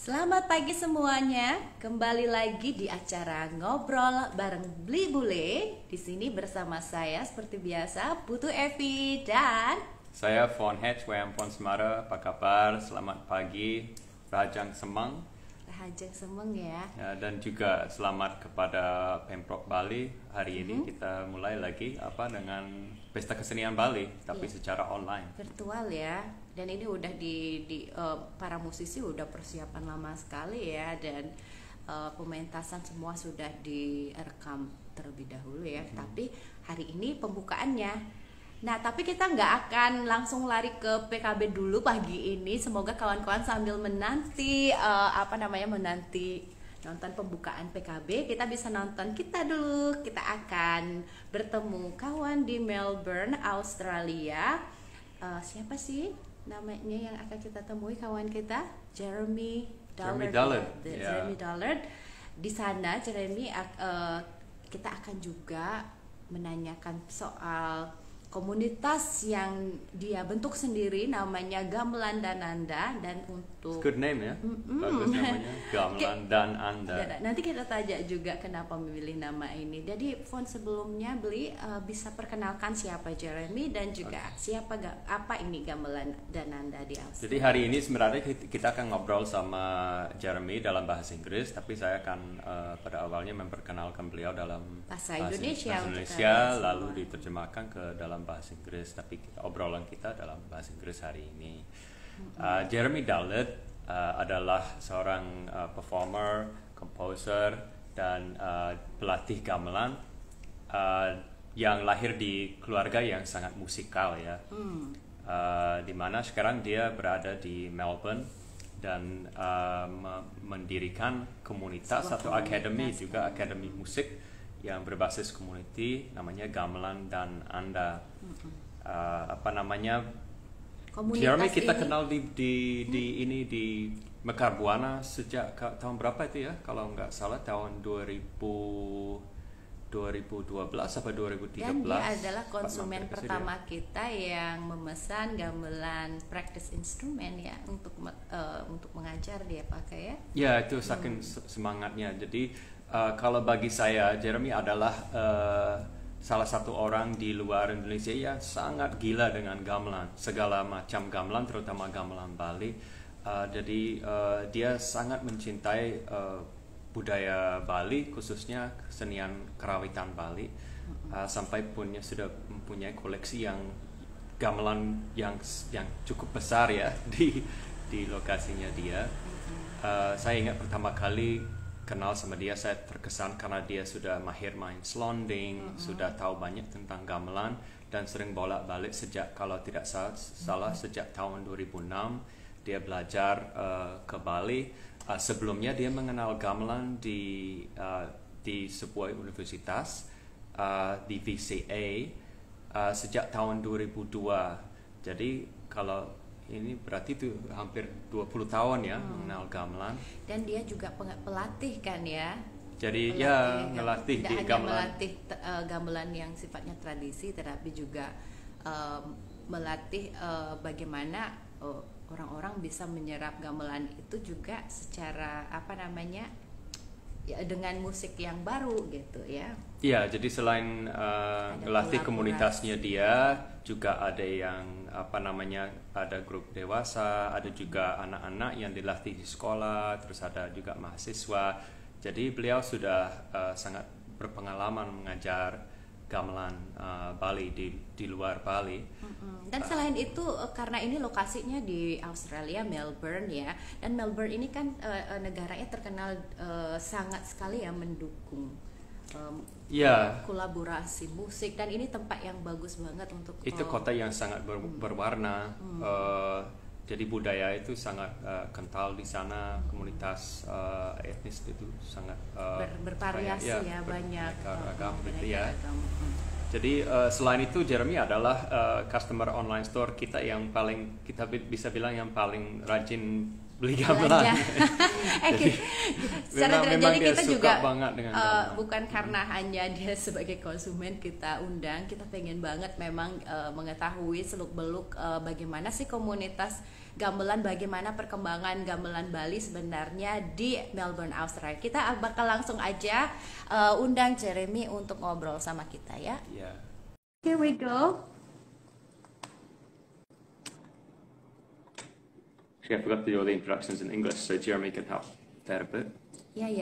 Selamat pagi semuanya. Kembali lagi di acara Ngobrol bareng Bule. Di sini bersama saya seperti biasa Putu Evi dan saya Von Hedge, Pon Semara. Apa kabar? Selamat pagi, Rajang Semang. Rajang Semang ya. Dan juga selamat kepada Pemprov Bali. Hari ini kita mulai lagi dengan pesta kesenian Bali, tapi secara online. Virtual ya. Dan ini udah para musisi udah persiapan lama sekali ya, dan pementasan semua sudah direkam terlebih dahulu ya. Tapi hari ini pembukaannya. Nah, tapi kita nggak akan langsung lari ke PKB dulu pagi ini. Semoga kawan-kawan sambil menanti menanti nonton pembukaan PKB, kita bisa nonton kita dulu. Kita akan bertemu kawan di Melbourne, Australia. Siapa sih namanya yang akan kita temui? Kawan kita Jeremy Dullard. Jeremy Dullard. Di sana Jeremy kita akan juga menanyakan soal komunitas yang dia bentuk sendiri, namanya Gamelan DanAnda. Dan untuk good name ya, bagus namanya, Gamelan DanAnda. Nanti kita tanya juga kenapa memilih nama ini. Jadi Von sebelumnya bisa perkenalkan siapa Jeremy dan juga apa ini Gamelan DanAnda di Australia. Jadi hari ini sebenarnya kita akan ngobrol sama Jeremy dalam bahasa Inggris, tapi saya akan pada awalnya memperkenalkan beliau dalam bahasa Indonesia lalu diterjemahkan ke dalam bahasa Inggris, tapi obrolan kita dalam bahasa Inggris hari ini. Jeremy Dullard adalah seorang performer, composer, dan pelatih gamelan yang lahir di keluarga yang sangat musikal ya. Di mana sekarang dia berada di Melbourne dan mendirikan komunitas atau akademi musik yang berbasis community, namanya Gamelan DanAnda. Jeremy kita kenal di Mekar Buana sejak tahun berapa itu ya? Kalau nggak salah tahun 2012 apa 2013. Dan dia adalah konsumen pertama kita yang memesan gamelan practice instrument ya, untuk mengajar dia pakai ya. Ya, itu saking semangatnya. Jadi kalau bagi saya, Jeremy adalah salah satu orang di luar Indonesia yang sangat gila dengan gamelan, segala macam gamelan, terutama gamelan Bali. Jadi dia sangat mencintai budaya Bali, khususnya kesenian kerawitan Bali, sampai sudah mempunyai koleksi yang gamelan yang cukup besar ya di lokasinya dia. Saya ingat pertama kali kenal sama dia, saya terkesan karena dia sudah mahir main selonding, sudah tahu banyak tentang gamelan, dan sering bolak-balik sejak, kalau tidak salah sejak tahun 2006 dia belajar ke Bali. Sebelumnya dia mengenal gamelan di sebuah universitas di VCA sejak tahun 2002. Jadi kalau ini berarti itu hampir 20 tahun ya mengenal gamelan. Dan dia juga pelatih kan ya. Jadi ngelatih di gamelan. Melatih gamelan yang sifatnya tradisi, tetapi juga melatih bagaimana orang-orang bisa menyerap gamelan itu juga secara dengan musik yang baru gitu ya. Iya, jadi selain ngelatih komunitasnya dia, juga ada yang ada grup dewasa, ada juga anak-anak yang dilatih di sekolah, terus ada juga mahasiswa. Jadi beliau sudah sangat berpengalaman mengajar gamelan Bali di luar Bali. Dan selain itu, karena ini lokasinya di Australia, Melbourne ya, dan Melbourne ini kan negaranya terkenal sangat sekali ya mendukung kolaborasi musik, dan ini tempat yang bagus banget untuk itu kota yang sangat berwarna. Jadi budaya itu sangat kental di sana, komunitas etnis itu sangat bervariasi banyak ragam gitu ya. Jadi selain itu, Jeremy adalah customer online store kita yang paling, kita bisa bilang yang paling rajin beli gamelan. Secara Memang jadi dia kita suka juga banget dengan gamelan. bukan karena hanya dia sebagai konsumen kita undang, kita pengen banget memang mengetahui seluk-beluk bagaimana sih komunitas gamelan, bagaimana perkembangan gamelan Bali sebenarnya di Melbourne, Australia. Kita bakal langsung aja undang Jeremy untuk ngobrol sama kita ya. Yeah. Here we go. Actually, I forgot to do all the introductions in English, so Jeremy can help that a bit. Ya,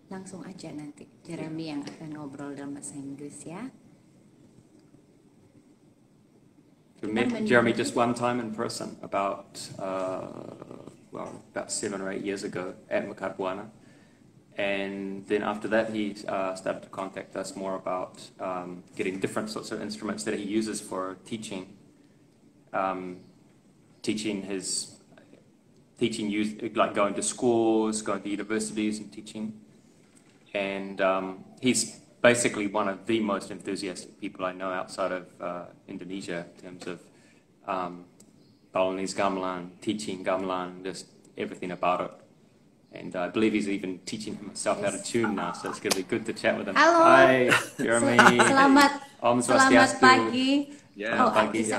langsung aja nanti Jeremy yang akan ngobrol dalam bahasa Inggris ya. We met Jeremy just one time in person about 7 or 8 years ago at Mekarbuana. And then after that, he started to contact us more about getting different sorts of instruments that he uses for teaching. Teaching youth, like going to schools, going to universities and teaching. And he's basically one of the most enthusiastic people I know outside of Indonesia in terms of Balinese gamelan, teaching gamelan, just everything about it. And I believe he's even teaching himself how to tune now, so it's going to be good to chat with him. Halo. Hi, Jeremy. Selamat pagi. Yeah, pagi.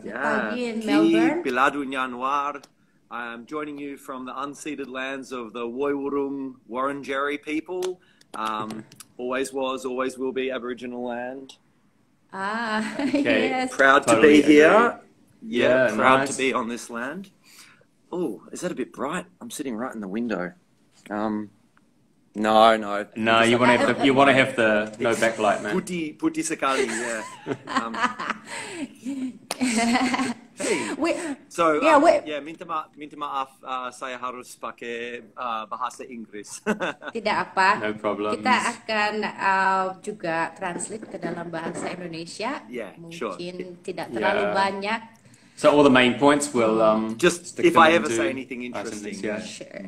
Yeah. Pagi in Melbourne. Biladu Nyanwar. I'm joining you from the unceded lands of the Woiwurrung Wurundjeri people. Always was, always will be Aboriginal land. Okay. Yes. Proud Totally to be here. agree. Yeah, Yeah, proud nice. to be on this land. Oh, is that a bit bright? I'm sitting right in the window. No. No, you want to have the no backlight, man. Putih sekali, yeah. Hey. Minta maaf, saya harus pakai bahasa Inggris. Tidak apa. No problems. Kita akan juga translate ke dalam bahasa Indonesia. Yeah, Mungkin tidak terlalu banyak. So all the main points will Just stick if them I ever into say anything our interesting. sentence, yeah. Sure.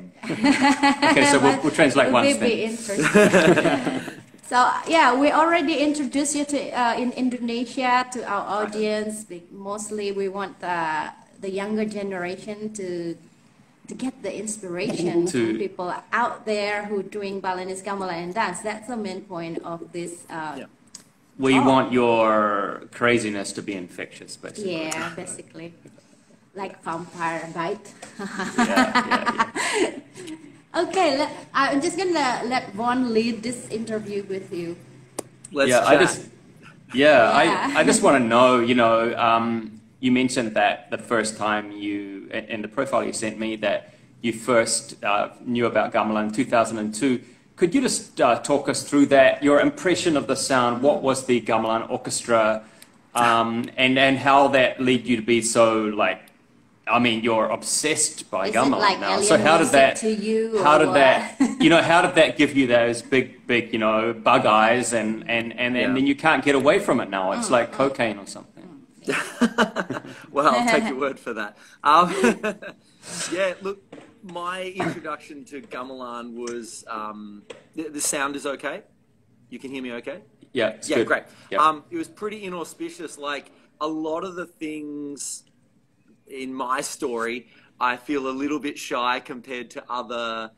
Okay, so we'll translate Will once be then. interesting. So yeah, we already introduced you to in Indonesia to our audience. Mostly, we want the younger generation to get the inspiration from people out there who doing Balinese gamelan and dance. That's the main point of this. We want your craziness to be infectious, basically. Yeah, basically, like vampire bite. Yeah. Okay, I'm just gonna let Von lead this interview with you. Let's chat. I just want to know, you mentioned that the first time in the profile you sent me, that you first knew about gamelan in 2002. Could you just talk us through that, your impression of the sound, what was the gamelan orchestra, and how that led you to be so, you're obsessed by gamelan like now. So how did that give you those big, bug eyes and then you can't get away from it now? It's like cocaine or something. Well, I'll take your word for that. Look, my introduction to gamelan was the sound is okay. You can hear me okay? Yeah, it's good. Great. Yeah. It was pretty inauspicious. Like a lot of the things in my story, I feel a little bit shy compared to other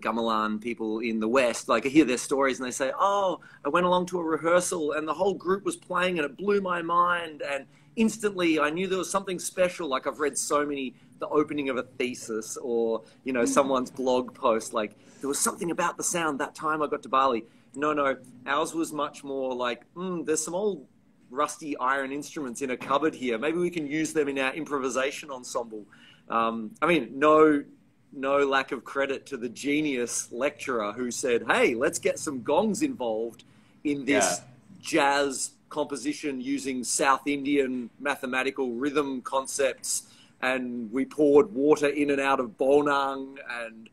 gamelan people in the West. Like I hear their stories and they say, "Oh, I went along to a rehearsal and the whole group was playing and it blew my mind and instantly I knew there was something special." Like I've read so many, the opening of a thesis or someone's blog post, like there was something about the sound that time I got to Bali. No, ours was much more like there's some old rusty iron instruments in a cupboard here. Maybe we can use them in our improvisation ensemble. No lack of credit to the genius lecturer who said, "Hey, let's get some gongs involved in this jazz composition using South Indian mathematical rhythm concepts." And we poured water in and out of bonang, and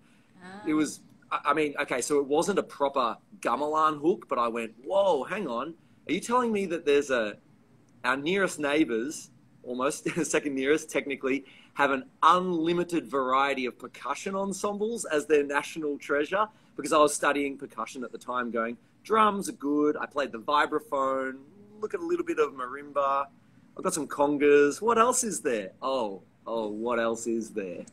it was, so it wasn't a proper gamelan hook, but I went, whoa, hang on. Are you telling me that there's our nearest neighbors, almost second nearest technically, have an unlimited variety of percussion ensembles as their national treasure? Because I was studying percussion at the time going, drums are good. I played the vibraphone, look at a little bit of marimba. I've got some congas. What else is there? Oh, oh, what else is there?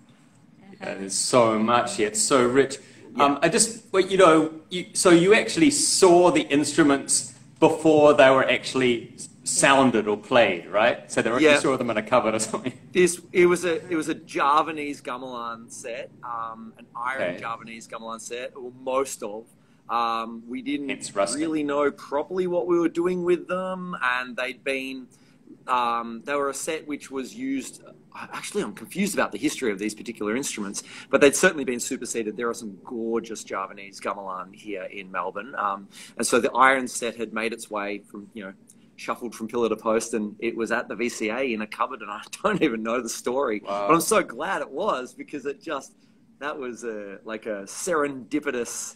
Yeah, there's so much. Yeah, it's so rich. I just, well, you know, so you actually saw the instruments before they were actually sounded or played, right? So you saw them in a cupboard or something. It was a Javanese gamelan set, an iron Javanese gamelan set, or most of. We didn't really know properly what we were doing with them, and they'd been. They were a set which was used. Actually, I'm confused about the history of these particular instruments, but they'd certainly been superseded. There are some gorgeous Javanese gamelan here in Melbourne, and so the iron set had made its way from, you know, shuffled from pillar to post, and it was at the VCA in a cupboard, and I don't even know the story. Wow. But I'm so glad it was, because that was like a serendipitous.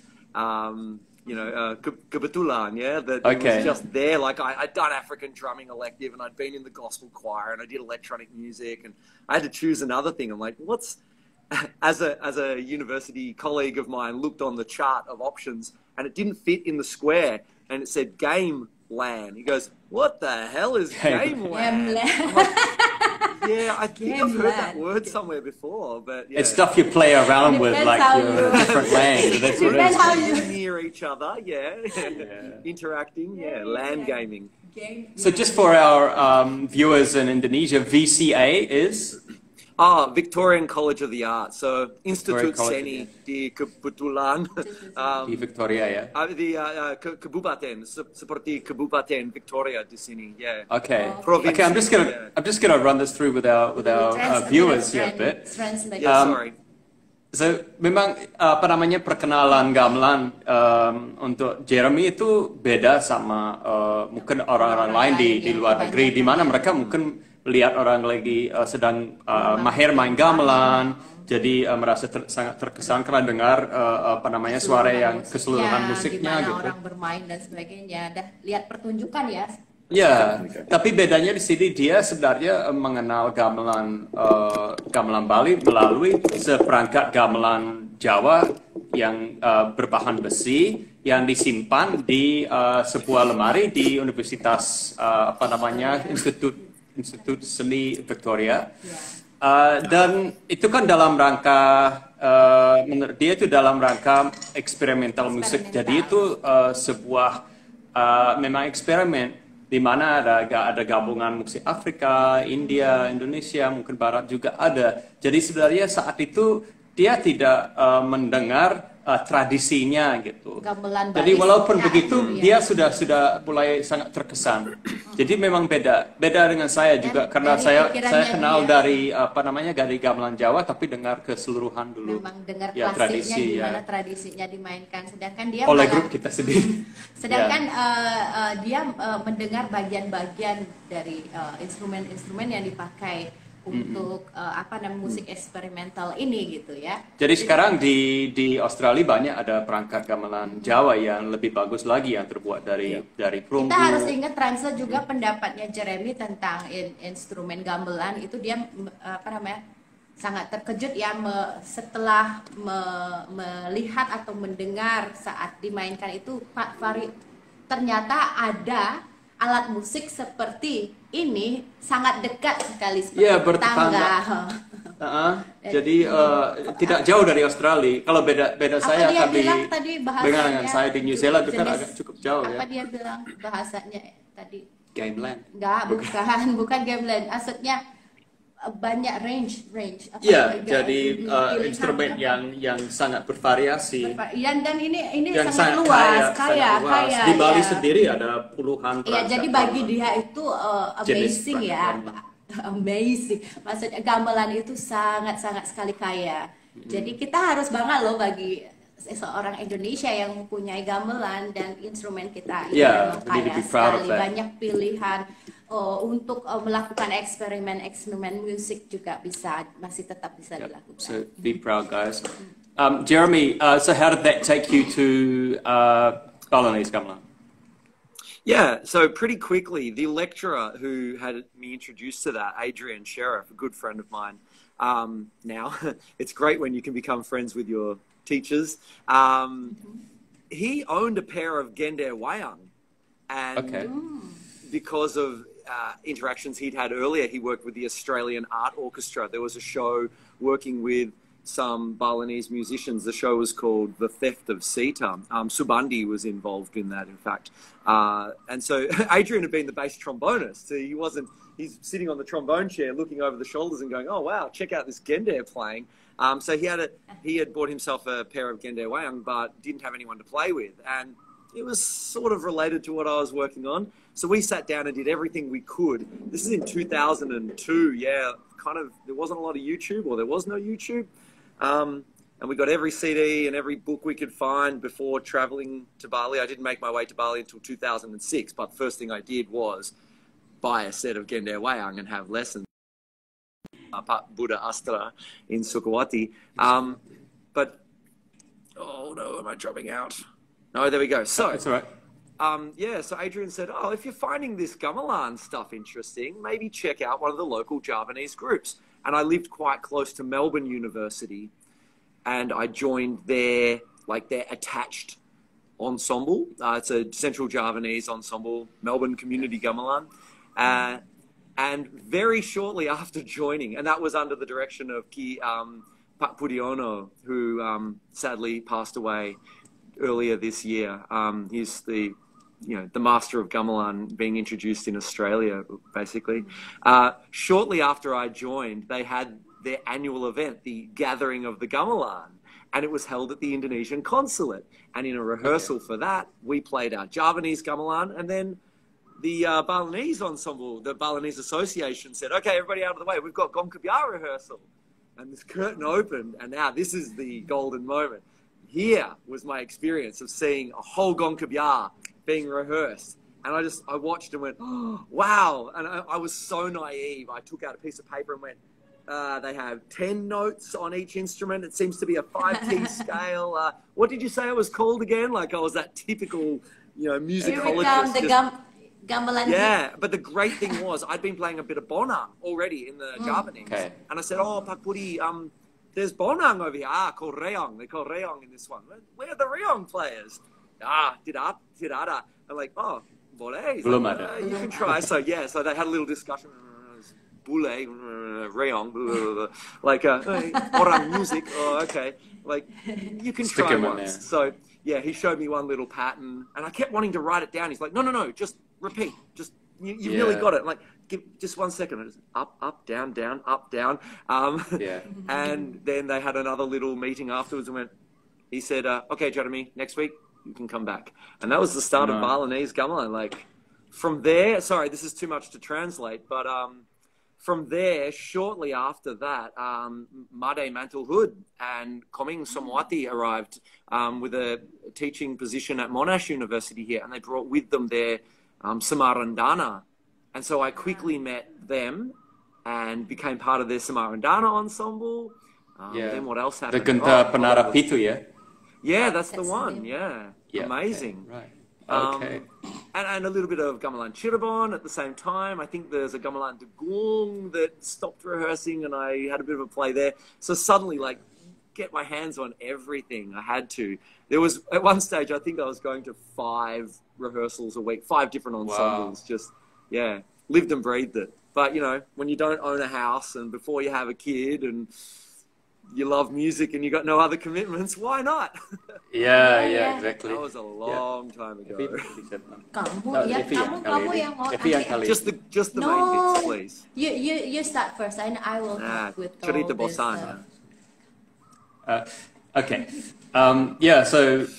You know, kebetulan, yeah, that it was just there. Like I'd done African drumming elective, and I'd been in the gospel choir, and I did electronic music, and I had to choose another thing. I'm like, as a university colleague of mine looked on the chart of options, and it didn't fit in the square, and it said Gamelan. He goes, "What the hell is Gamelan?" Yeah, I think I've heard that word somewhere before, but yeah. It's stuff you play around with, like your different lands. That's what it is. How you near each other, interacting, land gaming. So just for our viewers in Indonesia, VCA is? Victorian College of the Arts. So Institut Seni di Kebetulan. Di Victoria, ya? Di Kabupaten, seperti Kabupaten Victoria di sini. Yeah. Okay. Okay, I'm just gonna run this through with our viewers here a bit. Sorry. So memang apa namanya, perkenalan gamelan untuk Jeremy itu beda sama mungkin orang-orang lain di luar negeri, di mana mereka mungkin lihat orang lagi sedang mahir main gamelan, jadi merasa sangat terkesan karena dengar apa namanya, suara yang keseluruhan musiknya gitu. Orang bermain dan sebagainya, dan lihat pertunjukan ya. Ya, tapi bedanya di sini dia sebenarnya mengenal gamelan gamelan Bali melalui seperangkat gamelan Jawa yang berbahan besi yang disimpan di sebuah lemari di Universitas apa namanya, Institut Seni Victoria, dan itu kan dalam rangka menurut dia itu dalam rangka eksperimental musik. Jadi itu sebuah memang eksperimen di mana ada gabungan musik Afrika, India, Indonesia, mungkin Barat juga ada. Jadi sebenarnya saat itu dia tidak mendengar tradisinya gitu. Jadi walaupun begitu dia sudah mulai sangat terkesan. Jadi memang beda dengan saya juga, karena saya kenal dari apa namanya, dari gamelan Jawa, tapi dengar keseluruhan dulu. Memang dengar ya, klasiknya tradisi, gimana tradisinya dimainkan, sedangkan dia oleh grup kita sendiri. Sedangkan dia mendengar bagian-bagian dari instrumen-instrumen yang dipakai untuk apa namanya, musik eksperimental ini gitu ya. Jadi sekarang di Australia banyak ada perangkat gamelan Jawa yang lebih bagus lagi, yang terbuat dari perunggu. Kita harus ingat translate juga pendapatnya Jeremy tentang instrumen gamelan itu. Dia apa namanya, sangat terkejut ya setelah melihat atau mendengar saat dimainkan itu, ternyata ada alat musik seperti ini sangat dekat sekali seperti tetangga. Jadi tidak jauh dari Australia. Kalau beda saya dengan saya di New Zealand itu kan agak cukup jauh. Apa dia bilang bahasanya tadi? Gamelan. Enggak, bukan gamelan. Maksudnya banyak range. Iya, jadi instrumen yang sangat bervariasi. Dan ini yang sangat luas, kaya. Di Bali sendiri ada puluhan. Iya, jadi bagi dia itu amazing ya. Amazing. Maksudnya gamelan itu sangat sekali kaya. Jadi kita harus bangga loh bagi seorang Indonesia yang mempunyai gamelan, dan instrumen kita ini memang kaya sekali, banyak pilihan. Untuk melakukan eksperimen musik juga masih tetap bisa dilakukan. So be proud, guys. Jeremy, so how did that take you to Balinese gamelan? Yeah, so pretty quickly, the lecturer who had me introduced to that, Adrian Sheriff, a good friend of mine, now it's great when you can become friends with your teachers. He owned a pair of Gender Wayang, and because of interactions he'd had earlier, he worked with the Australian Art Orchestra. There was a show working with some Balinese musicians. The show was called The Theft of Sita. Subandi was involved in that, in fact. And so Adrian had been the bass trombonist. So he's sitting on the trombone chair looking over the shoulders and going, oh, wow, check out this Gendare playing. So he had bought himself a pair of Gendare Wayang, but didn't have anyone to play with. And it was sort of related to what I was working on. So we sat down and did everything we could. This is in 2002, yeah. There wasn't a lot of YouTube, or there was no YouTube. And we got every CD and every book we could find before traveling to Bali. I didn't make my way to Bali until 2006, but the first thing I did was buy a set of Gendare Wayang and have lessons. Buddha Astra in Sukawati. But, oh no, am I dropping out? No, there we go. So, that's all right. So Adrian said, oh, if you're finding this Gamelan stuff interesting, maybe check out one of the local Javanese groups. And I lived quite close to Melbourne University, and I joined their attached ensemble. It's a Central Javanese ensemble, Melbourne Community Gamelan. And very shortly after joining, and that was under the direction of Pak Pudiono, who sadly passed away earlier this year. He's the master of Gamelan being introduced in Australia, basically. Shortly after I joined, they had their annual event, the Gathering of the Gamelan, and it was held at the Indonesian consulate. And in a rehearsal for that, we played our Javanese Gamelan, and then the Balinese ensemble, the Balinese Association said, okay, everybody out of the way, we've got Gong Kabya rehearsal. And this curtain opened, and now this is the golden moment. Here was my experience of seeing a whole Gong Kabya being rehearsed. And I watched and went, oh, wow. And I was so naive. I took out a piece of paper and went, they have 10 notes on each instrument. It seems to be a 5-key scale. What did you say it was called again? Like I was that typical, musicologist. Gamelan. Yeah, but the great thing was I'd been playing a bit of bonang already in the Javanese. Okay. And I said, oh, Pak Pudi, there's bonang over here. Called reong. They call reong in this one. Where are the reong players? Tirada. I'm like, oh, Bule. You can try. So they had a little discussion. Bule, reong, like orang music. Oh, okay. Like you can try once. So yeah, he showed me one little pattern, and I kept wanting to write it down. He's like, no, just repeat. Just you really got it. Like, give just 1 second. Just up, down, up, down. And then they had another little meeting afterwards, and he said, okay, Jeremy, next week you can come back. And that was the start of Balinese Gamelan. Like from there, sorry, this is too much to translate, but from there, shortly after that, Made Mantle Hood and Koming Somwati arrived with a teaching position at Monash University here, and they brought with them their Samarandana. And so I quickly met them and became part of their Samarandana ensemble. Then what else happened? The Genta Penarap itu, yeah? Yeah, that's the one, yeah. Amazing. Okay. Right. Okay. And a little bit of Gamelan Cirebon at the same time. I think there's a Gamelan Degung that stopped rehearsing, and I had a bit of a play there. So suddenly, like, get my hands on everything. I had to. There was, at one stage, I think I was going to 5 rehearsals a week, 5 different ensembles. Wow. Just, lived and breathed it. But, when you don't own a house and before you have a kid and you love music and you got no other commitments, why not? Yeah, exactly. That was a long time ago. Just the main bits, please. You start first, and I will help with all Cerita this. Bosan. Okay. So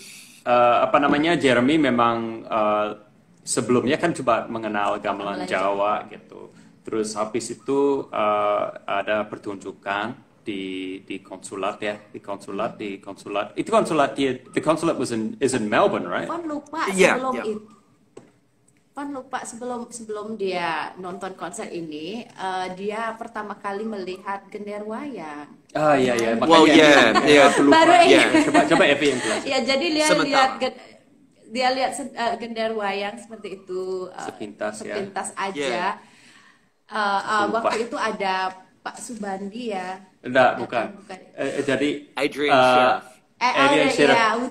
Jeremy memang sebelumnya kan coba mengenal gamelan Jawa gitu. Terus habis itu ada pertunjukan di konsulat ya, the consulate is in Melbourne, right? Lupa sebelum dia nonton konser ini, dia pertama kali melihat Gendare Wayang. Iya. Baru Coba Evi yang jelas. Ya, jadi dia lihat Gendare Wayang seperti itu sepintas aja. Waktu itu ada Pak Subandi ya. Bukan. Jadi Adrian Chef.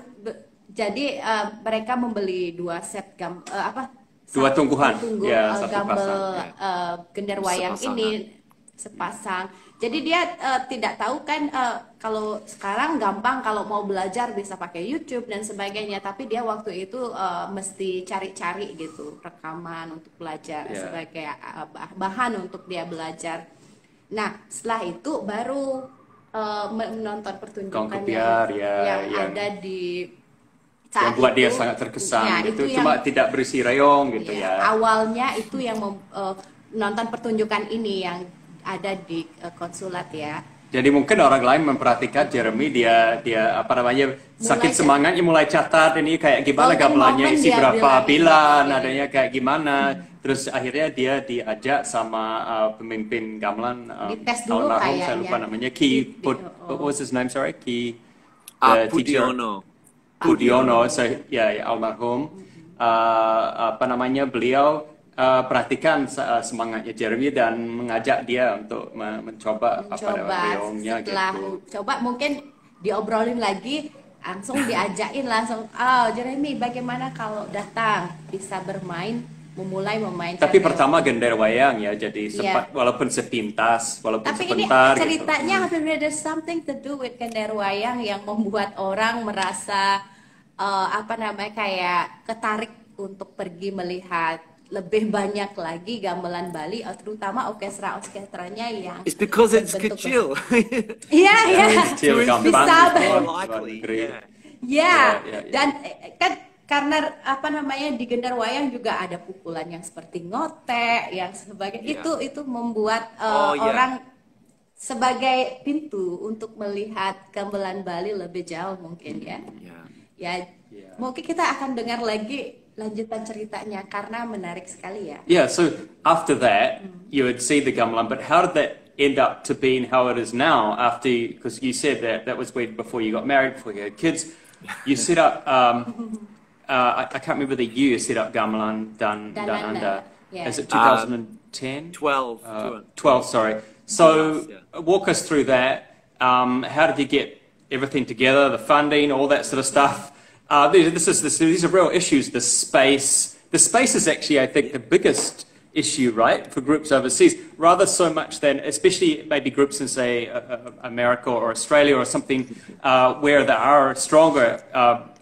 Jadi mereka membeli 2 set Dua tungguhan. Ya, satu satu gambel pasang. gender wayang ini sepasang. Jadi dia tidak tahu kan kalau sekarang gampang kalau mau belajar bisa pakai YouTube dan sebagainya, tapi dia waktu itu mesti cari-cari gitu rekaman untuk belajar sebagai bahan untuk dia belajar. Nah, setelah itu baru menonton pertunjukan yang ada di yang buat dia sangat terkesan gitu, cuma tidak berisi rayong gitu ya. Awalnya itu yang nonton pertunjukan ini yang ada di konsulat ya. Jadi mungkin orang lain memperhatikan Jeremy, dia apa namanya saking semangatnya mulai catat ini kayak gimana gamelannya isi berapa bilan adanya kayak gimana. Terus akhirnya dia diajak sama pemimpin gamelan dites dulu kayaknya. Saya lupa namanya what was his name, sorry, Pudiono, almarhum. Apa namanya, beliau perhatikan semangatnya Jeremy dan mengajak dia untuk mencoba rayongnya gitu. Setelah coba mungkin diobrolin lagi, langsung diajakin langsung, Jeremy bagaimana kalau datang bisa memulai memainkan. Tapi pertama gender wayang ya, jadi sempat walaupun sepintas, walaupun tapi sebentar. Tapi ini ceritanya there's something to do with gender wayang yang membuat orang merasa kayak ketarik untuk pergi melihat lebih banyak lagi gamelan Bali, terutama orkestranya yang. It's because it's kecil. Iya. Kecil, gampang. Ya. Dan kan karena di gender wayang juga ada pukulan yang seperti ngotek yang sebagainya, itu membuat orang sebagai pintu untuk melihat gamelan Bali lebih jauh mungkin mungkin kita akan dengar lagi lanjutan ceritanya karena menarik sekali ya. Yeah, so after that you would see the gamelan, but how did that end up to being how it is now because you said that was before you got married, before you had kids, you set up I can't remember the year you set up Gamelan DanAnda. Is it 2010? 12. 12, sorry. So walk us through that. How did you get everything together, the funding, all that sort of stuff? These are real issues. The space is actually, I think, the biggest issue, right, for groups overseas, rather so much than, especially maybe groups in, say, America or Australia or something, where there are stronger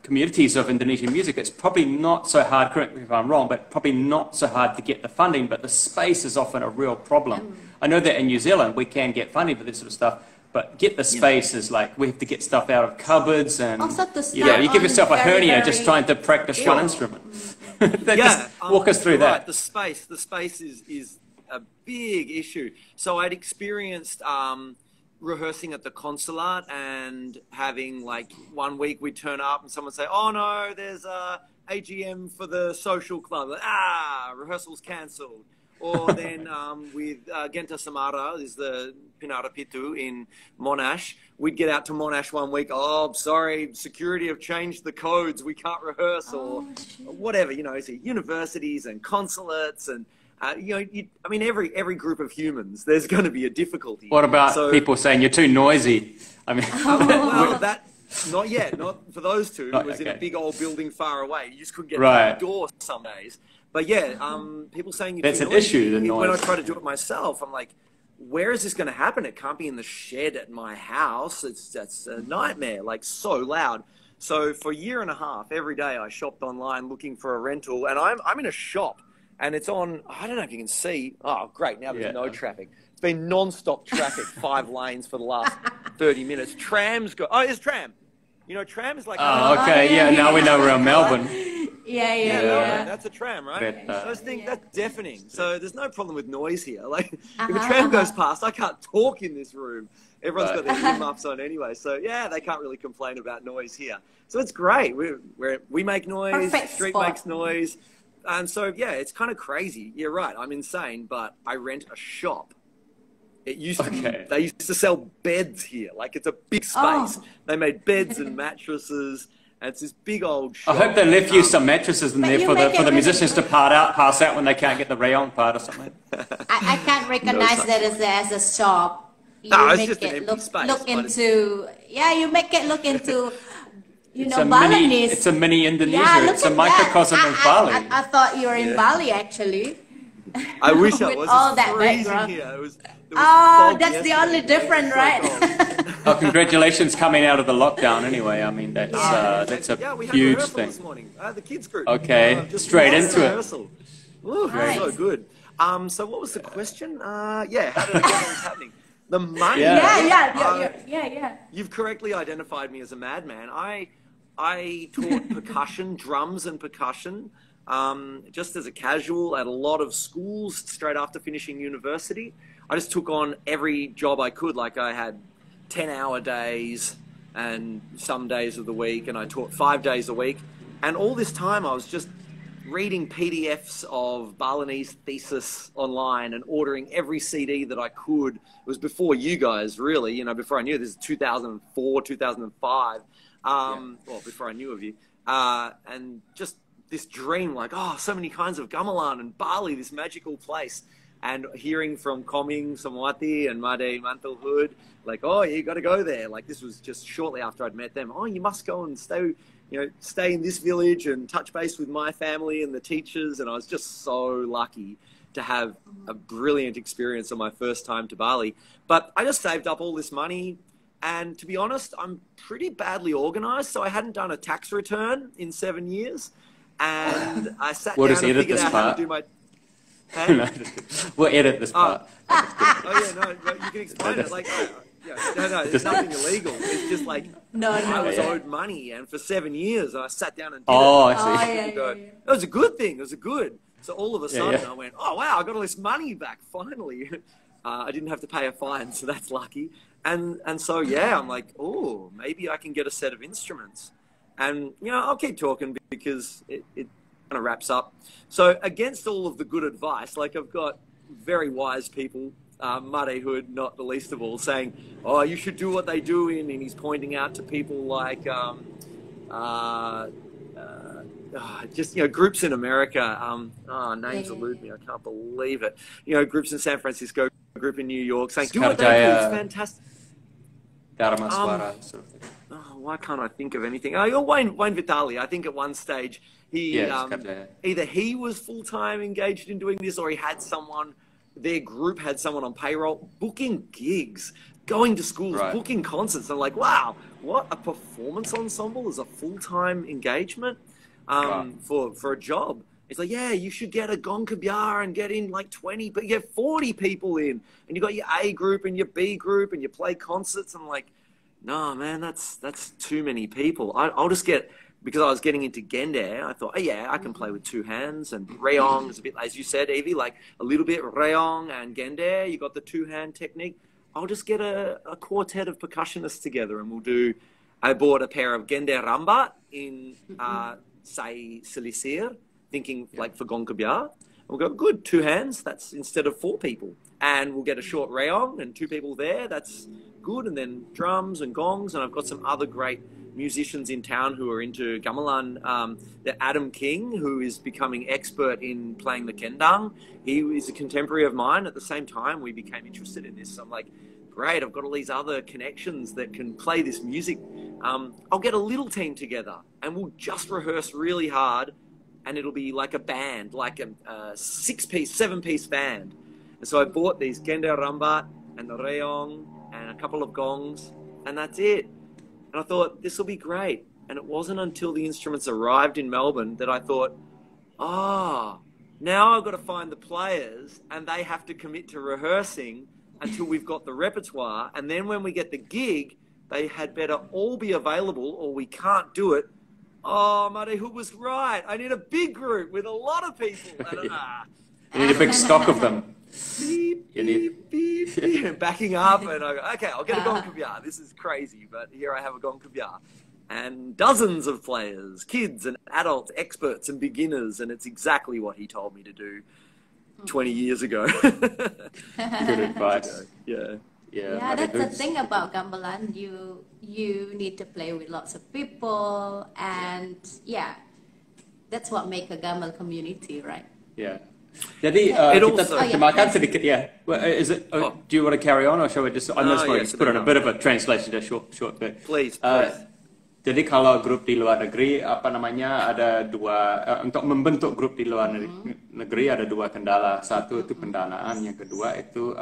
communities of Indonesian music. It's probably not so hard, correct me if I'm wrong, but probably not so hard to get the funding, but the space is often a real problem. I know that in New Zealand we can get funding for this sort of stuff, but get the space is like, we have to get stuff out of cupboards and, you give yourself a hernia just trying to practice one instrument. Just walk us through that. The space is a big issue. So I'd experienced rehearsing at the consulate and having, like, 1 week we'd turn up and someone say, oh no, there's a AGM for the social club. Like, rehearsal's cancelled. Or then with Genta Samara, is the Pinara Pitu in Monash, we'd get out to Monash 1 week, oh, I'm sorry, security have changed the codes, we can't rehearse, or whatever, so universities and consulates and, every group of humans, there's going to be a difficulty. What about people saying you're too noisy? I mean, not yet, not for those two. It was in a big old building far away. You just couldn't get out the door some days. But people saying that's an issue. The noise. When I try to do it myself, I'm like, where is this going to happen? It can't be in the shed at my house. That's a nightmare. Like, so loud. So for a year and a half, every day I shopped online looking for a rental, and I'm in a shop, and it's on. I don't know if you can see. Oh, great! Now there's no traffic. It's been non-stop traffic, 5 lanes for the last 30 minutes. Trams go. Oh, it's tram. Tram is like. Oh, okay. Yeah. Now we know we're in Melbourne. Yeah. That's a tram, right? Those things, that's deafening. So there's no problem with noise here. Like, if a tram goes past, I can't talk in this room. Everyone's got their earmuffs on anyway. So, they can't really complain about noise here. So it's great. We make noise, the street makes noise. And so, it's kind of crazy. You're right, I'm insane, but I rent a shop. It used to be, they used to sell beds here. Like, it's a big space. They made beds and mattresses. And it's this big old shop. I hope they left you some mattresses in there for the musicians to pass out when they can't get the rayon part or something. I can't recognize that as a shop. You it's make just an empty space. You make it look into You it's know, a Balinese. it's a mini Indonesia. Yeah, It's a microcosm of Bali. I thought you were in Bali actually. I wish I With was. all It's that freezing background. here. It was Oh, fog that's the yesterday. only It was difference, so right? cold. Oh, congratulations coming out of the lockdown anyway. I mean, that's a We had huge rehearsal thing. this morning. The kids group. Okay, Just straight lots into of it. rehearsal. Woo, Nice. so good. So what was the question? Yeah, how did I get what was happening? The money. Yeah. Yeah. You've correctly identified me as a madman. I taught percussion, drums and percussion, just as a casual at a lot of schools straight after finishing university. I just took on every job I could. Like I had 10-hour days and some days of the week, and I taught 5 days a week. And all this time I was just reading PDFs of Balinese thesis online and ordering every CD that I could. It was before you guys, really, before I knew. This is 2004, 2005. Well, before I knew of you. And just this dream, like, oh, so many kinds of gamelan and Bali, this magical place. And hearing from Koming, Samwati and Made Mantle Hood, like, oh, you got to go there. Like, this was just shortly after I'd met them. Oh, you must go and stay in this village and touch base with my family and the teachers. And I was just so lucky to have a brilliant experience on my first time to Bali. But I just saved up all this money. And to be honest, I'm pretty badly organized. So I hadn't done a tax return in 7 years. And I sat down and figured out how to do my... No, we'll edit this part. No, you can explain it. Like, there's nothing illegal. It's just like I was owed money, and for 7 years I sat down and did it. I see. It was a good thing. It was good. So all of a sudden I went, oh wow, I got all this money back finally. I didn't have to pay a fine, so that's lucky. And so I'm like, oh, maybe I can get a set of instruments, and I'll keep talking because it kind of wraps up. So against all of the good advice, like I've got very wise people, Muddy Hood not the least of all, saying, oh, you should do what they do and he's pointing out to people like groups in America, names elude me, I can't believe it, groups in San Francisco, group in New York, saying do what they do, it's fantastic. Dharma Swara, sort of thing. Why can't I think of anything? Wayne Vitali, I think at one stage either he was full-time engaged in doing this or he had someone, their group had someone on payroll booking gigs, going to schools, booking concerts. I'm like, wow, what a performance ensemble is a full-time engagement for a job. It's like, yeah, you should get a gong kabyar and get in like 20, but you get 40 people in, and you got your A group and your B group and you play concerts. I'm like, no, man, that's too many people. I'll just get, because I was getting into Gende, I thought, oh yeah, I can play with two hands, and Rayong is a bit, as you said, Evie, like a little bit Rayong and Gende, you got the two-hand technique. I'll just get a quartet of percussionists together and we'll do, I bought a pair of Gende Rambat in Sai Silisir, thinking like for gong kabyar. We'll go, good, two hands, that's instead of 4 people. And we'll get a short Rayong and 2 people there, that's good. And then drums and gongs, and I've got some other great musicians in town who are into gamelan. The Adam King, who is becoming expert in playing the kendang. He is a contemporary of mine. At the same time, we became interested in this. So I'm like, great, I've got all these other connections that can play this music. I'll get a little team together and we'll just rehearse really hard, and it'll be like a band, like a 6-piece, 7-piece band. And so I bought these Gende Rambat and the Rayong and a couple of gongs, and that's it. And I thought, this will be great. And it wasn't until the instruments arrived in Melbourne that I thought, now I've got to find the players, and they have to commit to rehearsing until we've got the repertoire. And then when we get the gig, they had better all be available or we can't do it. Oh, Muddy Hood was right. I need a big group with a lot of people. And, you need a big stock of them. Beep, beep, beep, beep, backing up, and I go, okay, I'll get a gong kabyar. This is crazy, but here I have a gong kabyar. And dozens of players, kids and adults, experts and beginners, and it's exactly what he told me to do 20 years ago. Good advice. Yeah. Yeah, that's the thing about gamelan. You need to play with lots of people, and that's what make a gamelan community, right? Yeah. Jadi kita termakan sedikit Is it? Do you want to carry on, or shall we just? I just want to put on a bit of a translation, just short bit. Please. Jadi kalau grup di luar negeri, apa namanya, ada dua, untuk membentuk grup di luar negeri ada dua kendala. Satu itu pendanaan, yang kedua itu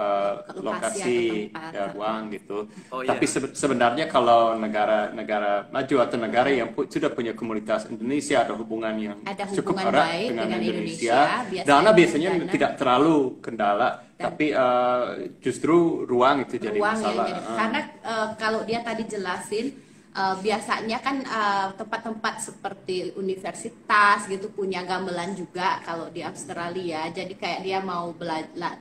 lokasi, ya, ruang gitu. Tapi sebenarnya kalau negara-negara maju atau negara yang sudah punya komunitas Indonesia, ada hubungan yang cukup erat dengan Indonesia, dana biasanya tidak terlalu kendala. Tapi justru ruang itu jadi masalah. Karena kalau dia tadi jelasin, biasanya kan tempat-tempat seperti universitas gitu punya gamelan juga kalau di Australia. Jadi kayak dia mau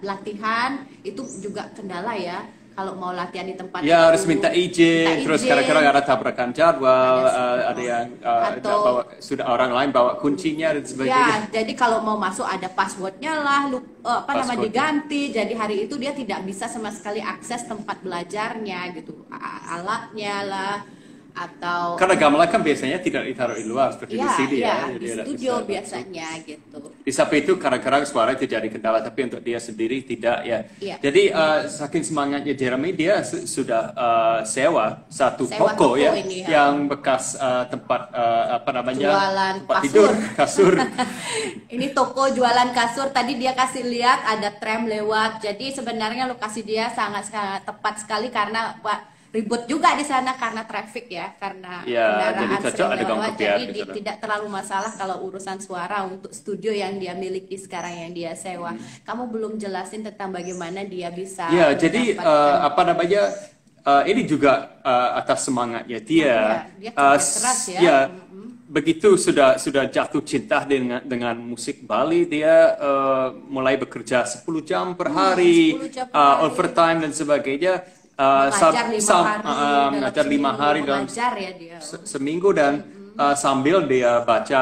latihan itu juga kendala ya. Kalau mau latihan di tempat ya harus minta izin, terus kadang-kadang ada tabrakan jadwal, ada yang sudah orang lain bawa kuncinya dan sebagainya. Ya, jadi kalau mau masuk ada passwordnya lah, diganti. Jadi hari itu dia tidak bisa sama sekali akses tempat belajarnya gitu, alatnya lah. Atau karena gamelan kan biasanya tidak ditaruh di luar seperti di sini ya, di studio biasanya gitu. Di samping itu kadang-kadang suara itu jadi kendala, tapi untuk dia sendiri tidak ya. Jadi saking semangatnya Jeremy, dia sudah sewa satu toko ya, yang bekas tempat jualan tempat tidur, kasur. Ini toko jualan kasur. Tadi dia kasih lihat ada tram lewat. Jadi sebenarnya lokasi dia sangat tepat sekali karena ribut juga di sana karena traffic ya, karena kendaraan sering lewat. Jadi tidak terlalu masalah kalau urusan suara untuk studio yang dia miliki sekarang yang dia sewa. Kamu belum jelasin tentang bagaimana dia bisa. Ya, jadi ini juga atas semangatnya dia. Dia keras ya. Ya, begitu sudah jatuh cinta dengan musik Bali, dia mulai bekerja 10 jam per hari, overtime dan sebagainya. Mengajar 5 hari dalam seminggu dan sambil dia baca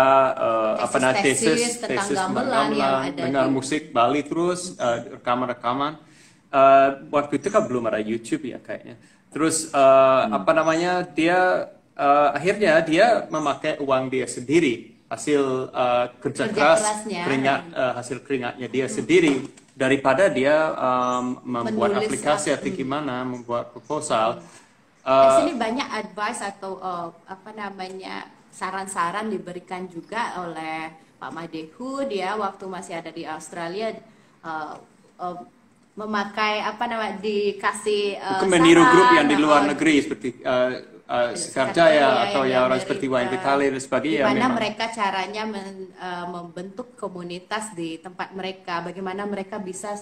tesis tentang gamelan dengan musik Bali terus, rekaman-rekaman. Waktu itu kan belum ada YouTube ya kayaknya. Terus dia akhirnya dia memakai uang dia sendiri, hasil kerja keras, hasil keringatnya dia sendiri, daripada dia membuat aplikasi atau gimana, membuat proposal. Sini banyak advice atau saran-saran diberikan juga oleh Pak Madehu. Dia waktu masih ada di Australia memakai dikasih meniru grup yang di luar negeri seperti Sekarjaya atau ya orang seperti Wayne Vitale dan sebagainya. Bagaimana mereka caranya membentuk komunitas di tempat mereka, bagaimana mereka bisa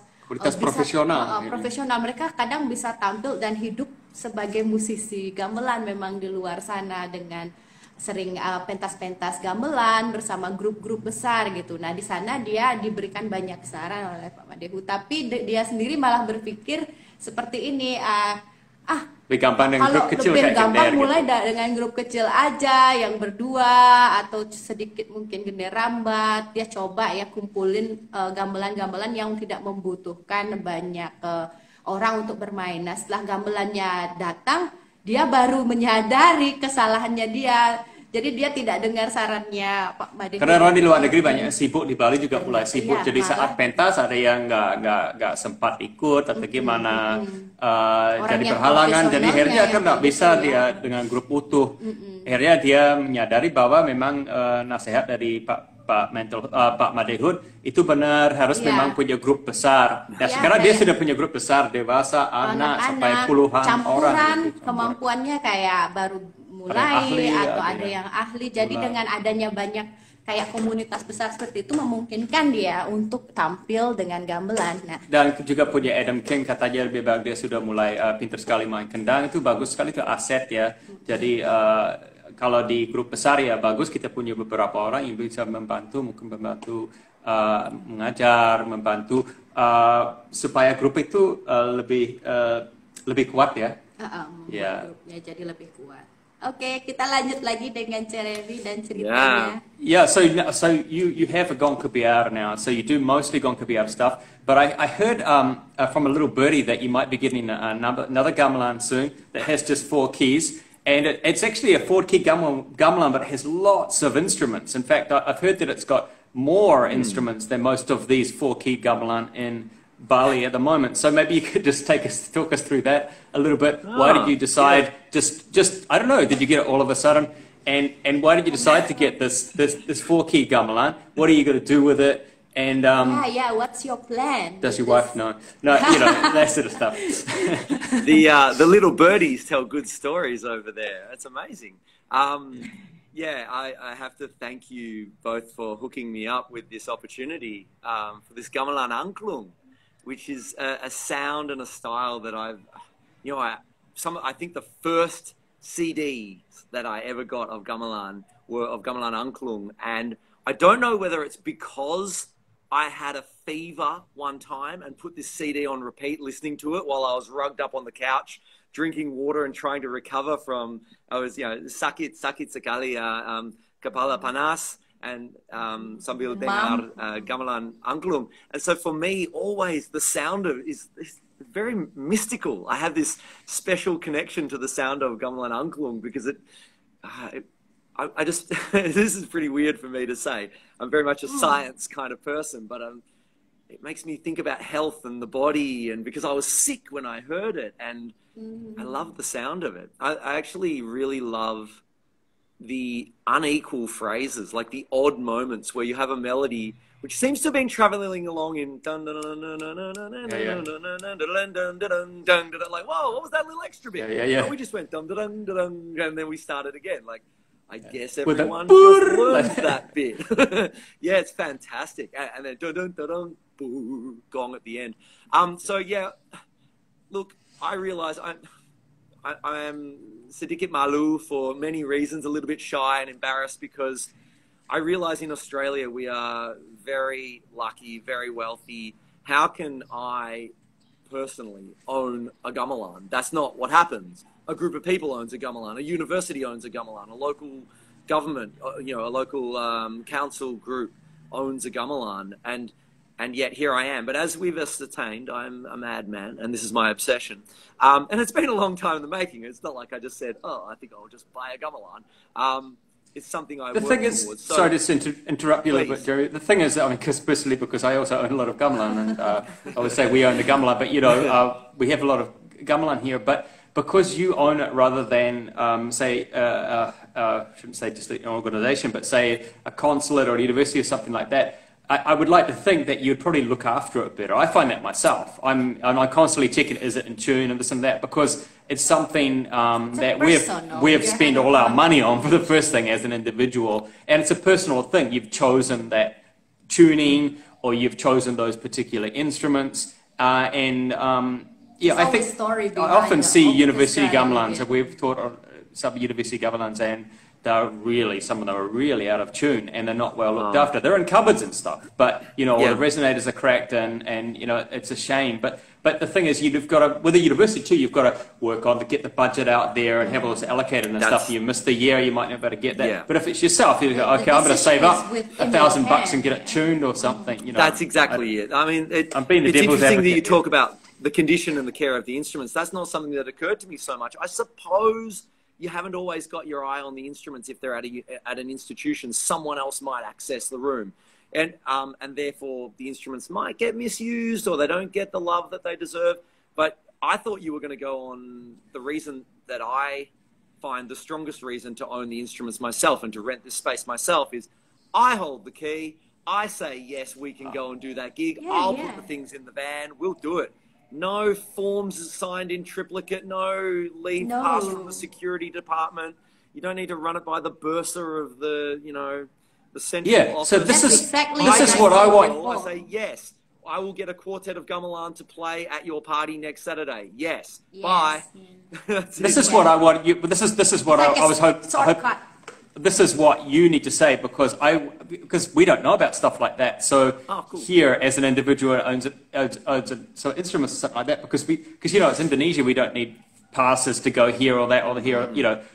profesional. Profesional, mereka kadang bisa tampil dan hidup sebagai musisi gamelan memang di luar sana dengan sering pentas-pentas gamelan bersama grup-grup besar gitu. Nah di sana dia diberikan banyak saran oleh Pak Madehu, tapi dia sendiri malah berpikir seperti ini. Lebih gampang dengan grup kecil kayak gampang mulai dengan grup kecil aja yang berdua atau sedikit mungkin gender rambat. Dia coba ya kumpulin gamelan-gamelan yang tidak membutuhkan banyak orang untuk bermain. Nah setelah gamelannya datang, dia baru menyadari kesalahannya dia. Jadi dia tidak dengar sarannya Pak Madehu. Karena orang di luar negeri banyak sibuk, di Bali juga mulai sibuk. Jadi saat pentas ada yang nggak sempat ikut atau gimana, jadi berhalangan. Jadi akhirnya kan nggak bisa dia dengan grup utuh. Akhirnya dia menyadari bahwa memang nasihat dari Pak Madehu itu benar, harus memang punya grup besar. Nah sekarang dia sudah punya grup besar, dewasa, anak sampai puluhan orang. Gitu. Kemampuannya kayak baru mulai atau ada yang ahli. Jadi dengan adanya banyak kayak komunitas besar seperti itu memungkinkan dia untuk tampil dengan gamelan. Nah, dan juga punya Adam King, katanya lebih bagus, dia sudah mulai pintar sekali main kendang, itu bagus sekali, itu aset ya. Jadi kalau di grup besar ya bagus kita punya beberapa orang yang bisa membantu, mungkin membantu mengajar, membantu supaya grup itu lebih kuat ya. Grupnya jadi lebih kuat. Oke, kita lanjut lagi dengan Jeremy dan ceritanya. Yeah. So you have a gong kebiar now. So you do mostly gong kebiar stuff. But I heard from a little birdie that you might be getting another gamelan soon that has just 4 keys. And it's actually a 4-key gamelan, but it has lots of instruments. In fact, I've heard that it's got more instruments than most of these 4-key gamelan in Bali at the moment. So maybe you could just talk us through that a little bit. Why did you decide just I don't know, did you get it all of a sudden? And why did you decide to get this 4-key gamelan? What are you going to do with it? And what's your plan? does your wife know? No, you know, that sort of stuff. The little birdies tell good stories over there. That's amazing. I have to thank you both for hooking me up with this opportunity for this Gamelan Angklung, which is a sound and a style that I think the first CDs that I ever got of Gamelan were of Gamelan Angklung, and I don't know whether it's because I had a fever one time and put this CD on repeat, listening to it while I was rugged up on the couch, drinking water and trying to recover from, sakit sekali, kepala panas, and sambil dengar Gamelan Angklung. And so for me, always the sound of is very mystical. I have this special connection to the sound of Gamelan Angklung because I just, this is pretty weird for me to say. I'm very much a science kind of person, but it makes me think about health and the body, and because I was sick when I heard it, and I love the sound of it. I actually really love the unequal phrases, like the odd moments where you have a melody which seems to have been traveling along in like, whoa, what was that little extra bit? Oh, we just went dum dum dum, and then we started again. Like, I guess everyone just learns that bit. Yeah, it's fantastic. And then dun dun dun dun, boo, gong at the end. So yeah, look, I realise I am sedikit malu for many reasons, a little bit shy and embarrassed, because I realise in Australia we are very lucky, very wealthy. How can I personally own a gamelan? That's not what happens. A group of people owns a gamelan. A university owns a gamelan. A local government, a local council group owns a gamelan. And yet here I am. But as we've ascertained, I'm a madman, and this is my obsession. And it's been a long time in the making. It's not like I just said, I think I'll just buy a gamelan. It's something I work towards. So, sorry to interrupt you a little bit, Jerry. The thing is, I mean, especially because I also own a lot of gamelan, and I would say we own the gamelan, but, we have a lot of gamelan here. But because you own it rather than, shouldn't say just an organisation, but say a consulate or a university or something like that, I would like to think that you'd probably look after it better. I find that myself. I constantly check it, is it in tune and this and that, because it's something that we've spent all our money on for the first thing as an individual, and it's a personal thing. You've chosen that tuning, or you've chosen those particular instruments, I think I often see university gamelans, and we've taught some university gamelans, and some of them are really out of tune, and they're not well looked after. They're in cupboards and stuff, but all the resonators are cracked, and it's a shame. But the thing is, you've got to, with a university too, you've got to work on to get the budget out there and have all this allocated and stuff. You missed a year, you might not be able to get that. Yeah. But if it's yourself, you go, okay, I'm going to save up $1,000 and get it tuned or something. That's exactly it. I mean, it's interesting that you talk about the condition and the care of the instruments. That's not something that occurred to me so much. I suppose you haven't always got your eye on the instruments. If they're at an institution, someone else might access the room. And therefore the instruments might get misused, or they don't get the love that they deserve. But I thought you were going to go on the reason that I find the strongest reason to own the instruments myself and to rent this space myself is I hold the key. I say, yes, we can go and do that gig. I'll put the things in the van. We'll do it. No forms signed in triplicate, no leave pass from the security department. You don't need to run it by the bursar of the, the central office. So this is what I want. I say, yes, I will get a quartet of gamelan to play at your party next Saturday. Yes. Bye. This is what I want you, but this is what I was hoping. This is what you need to say, because we don't know about stuff like that. So here, as an individual owns so instruments or something like that, because it's Indonesia, we don't need passes to go here or that or here,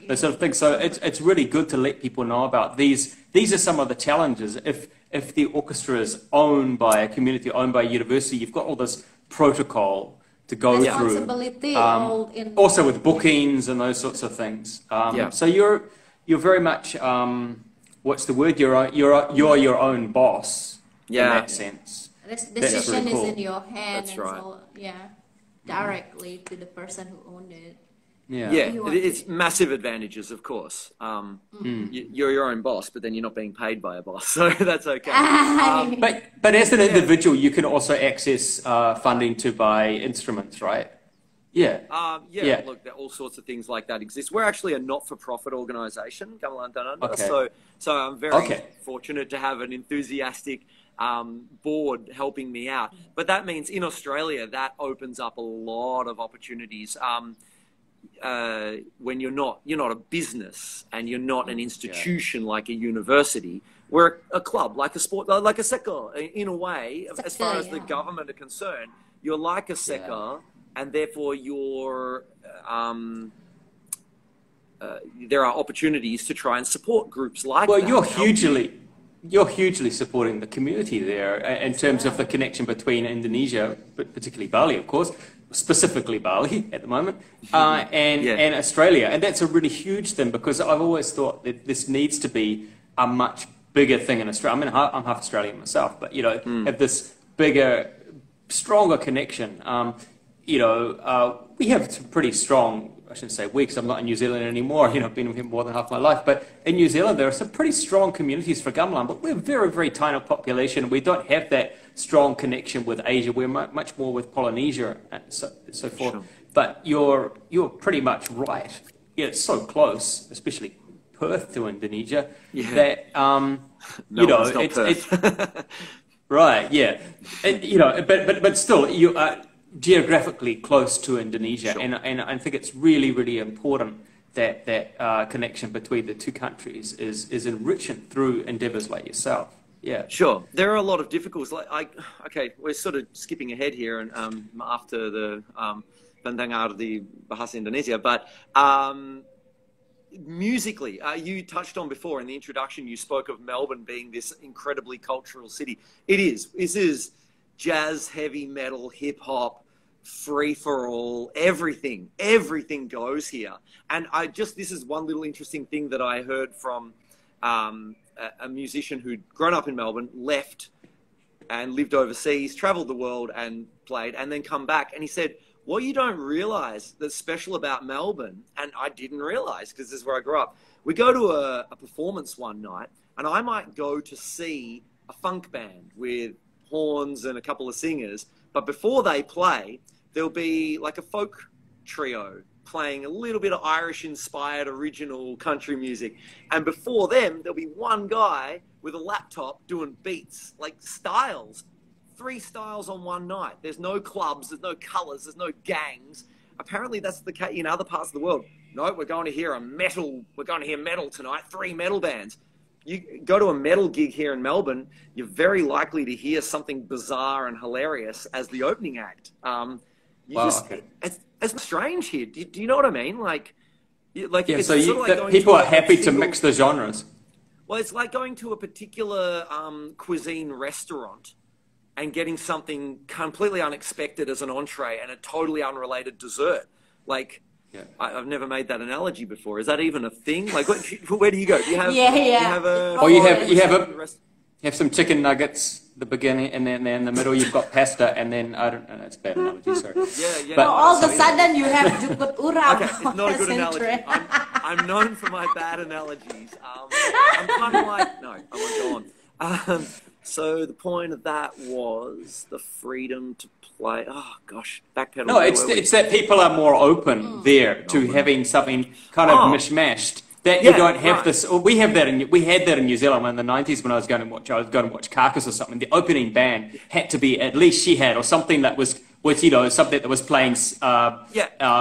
those sort of things. So it's really good to let people know about these. These are some of the challenges. If the orchestra is owned by a community, owned by a university, you've got all this protocol to go through. Also with bookings and those sorts of things. So you're very much, what's the word? You're your own boss in that sense. This decision really cool. Is in your hand. That's right. So, directly to the person who owned it. Yeah, it's massive advantages, of course. You're your own boss, but then you're not being paid by a boss, so that's okay. But as an individual, you can also access funding to buy instruments, right? Yeah. Look, there all sorts of things like that exist. We're actually a not-for-profit organisation, Gamelan DanAnda. Okay. So I'm very fortunate to have an enthusiastic board helping me out. But that means in Australia, that opens up a lot of opportunities. When you're not a business and you're not an institution like a university, we're a club, like a sport, like a sector in a way. As far as the government are concerned, you're like a sector, and therefore you're there are opportunities to try and support groups like that. Well, you're hugely supporting the community there in terms of the connection between Indonesia, but particularly Bali, of course, specifically Bali at the moment, and Australia. And that's a really huge thing, because I've always thought that this needs to be a much bigger thing in Australia. I mean, I'm half Australian myself, but, have this bigger, stronger connection. We have some pretty strong, I shouldn't say we, because I'm not in New Zealand anymore, I've been here more than half my life, but in New Zealand there are some pretty strong communities for gamelan, but we're a very, very tiny population. We don't have that strong connection with Asia. We're much more with Polynesia and so forth. Sure. But you're pretty much right. It's so close, especially Perth to Indonesia, that, it's right, yeah. But still, you are geographically close to Indonesia, and I think it's really, really important that connection between the two countries is enriching through endeavours like yourself. Yeah, sure. There are a lot of difficulties. We're sort of skipping ahead here, and after the pendengar di bahasa Indonesia, but musically, you touched on before in the introduction. You spoke of Melbourne being this incredibly cultural city. It is. This is jazz, heavy metal, hip hop, free for all, everything goes here. And this is one little interesting thing that I heard from a musician who'd grown up in Melbourne, left and lived overseas, traveled the world and played, and then come back. And he said, what you don't realize that's special about Melbourne, and I didn't realize because this is where I grew up, we go to a performance one night, and I might go to see a funk band with horns and a couple of singers, but before they play, there'll be like a folk trio playing a little bit of Irish-inspired original country music. And before them, there'll be one guy with a laptop doing beats, like styles, 3 styles on one night. There's no clubs, there's no colours, there's no gangs. Apparently that's the case in other parts of the world. No, we're going to hear metal tonight, 3 metal bands. You go to a metal gig here in Melbourne, you're very likely to hear something bizarre and hilarious as the opening act. It's strange here. Do you know what I mean? It's so sort of like going people to are happy to mix the genres. Well, it's like going to a particular cuisine restaurant and getting something completely unexpected as an entree and a totally unrelated dessert. I've never made that analogy before. Is that even a thing? Where do you go? Do you have, you have some chicken nuggets at the beginning, and then in the middle you've got pasta, and then I don't know. That's a bad analogy. Sorry. But all of a sudden you have jukut urap. Okay, it's not a good analogy. I'm known for my bad analogies. I'm kind of like I won't go on. So the point of that was the freedom to play. Oh gosh, backpedal. No, it's that people are more open there to having something kind of mishmashed. That you don't have this. We had that in New Zealand in the 90s when I was going to watch Carcass or something. The opening band had to be at least or something that was something that was playing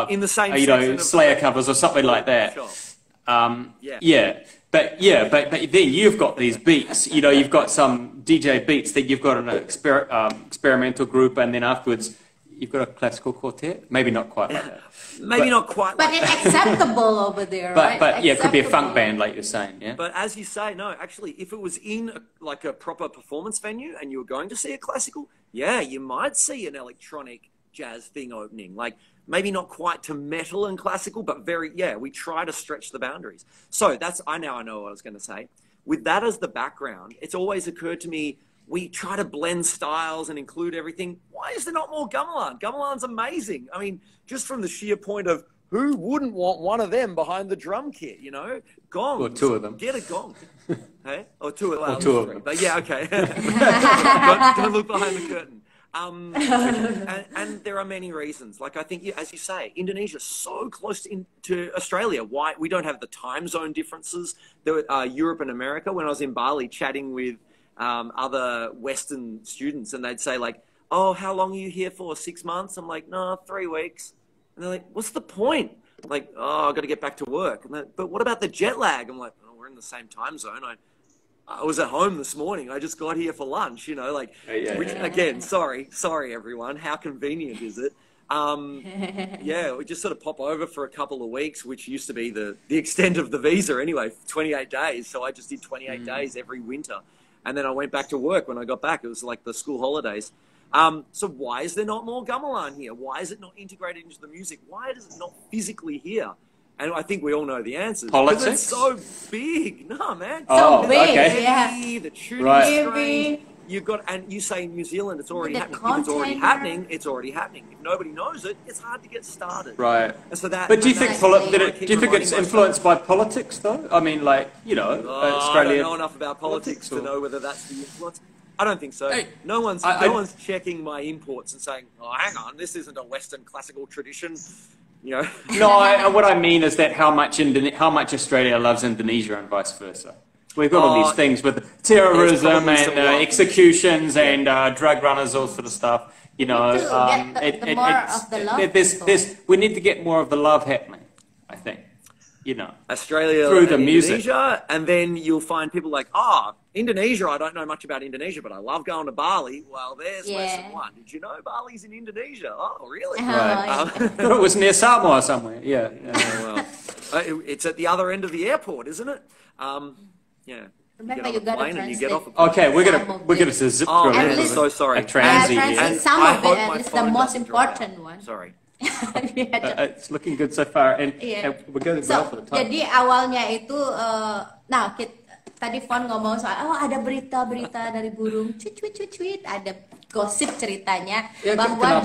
in the same Slayer covers or something like that. Sure. But then you've got these beats. You've got some DJ beats that you've got an experimental group, and then afterwards you've got a classical quartet. Maybe not quite like that. But it's acceptable over there, right? But it could be a funk band, like you're saying. Yeah. But as you say, no, actually, if it was in a proper performance venue and you were going to see a classical, you might see an electronic jazz thing opening. Maybe not quite to metal and classical, but we try to stretch the boundaries. So I know what I was going to say. With that as the background, it's always occurred to me, we try to blend styles and include everything. Why is there not more gamelan? Gamelan's amazing. I mean, just from the sheer point of who wouldn't want one of them behind the drum kit, you know? Gongs. Or two of them. Get a gong. Hey? Or two of them. Or two of them. But yeah, okay. don't look behind the curtain. And there are many reasons. Like, I think, as you say, Indonesia's so close to Australia. Why? We don't have the time zone differences. Europe and America, when I was in Bali chatting with other Western students, and they'd say, like, oh, how long are you here for? 6 months? I'm like, no, 3 weeks. And they're like, what's the point? I'm like, oh, I've got to get back to work. And but what about the jet lag? I'm like, oh, we're in the same time zone. I was at home this morning. I just got here for lunch, you know, like, again, sorry, everyone. How convenient is it? Yeah, we just sort of pop over for a couple of weeks, which used to be the extent of the visa anyway, 28 days. So I just did 28 days every winter. And then I went back to work when I got back. It was like the school holidays. So why is there not more gamelan here? Why is it not integrated into the music? Why is it not physically here? And I think we all know the answers. Politics? Because it's so big. No, man. So big, okay. yeah. The tuning Right. strain. You've got, and you say New Zealand, it's already happening. If it's already happening, it's already happening. If nobody knows it, it's hard to get started. Right. And so that. But do you think do do you think it's influenced by politics though? I mean, like, you know, Australia. I don't know enough about politics to know whether that's the influence. I don't think so. Hey, no one's checking my imports and saying, "Oh, hang on, this isn't a Western classical tradition." You know. No, what I mean is that how much Australia loves Indonesia and vice versa. We've got all these things with terrorism and executions and drug runners, all sort of stuff. You know, we need to get more of the love happening, I think. You know, Australia through the Indonesia, music, and then you'll find people like, Indonesia. I don't know much about Indonesia, but I love going to Bali. Well, there's lesson one. Did you know Bali's in Indonesia? Oh, really? Right. I thought it was near Samoa somewhere. Yeah. It's at the other end of the airport, isn't it? Yeah. Remember, you got to translate. Okay, we're gonna zip through. I'm so sorry. A transit. Some of it, and it's the most important one. Sorry. It's looking good so far, and we're going well for the time. Jadi awalnya itu, tadi Fon ngomong soal, ada berita-berita dari burung, cuit, ada gosip ceritanya bahwa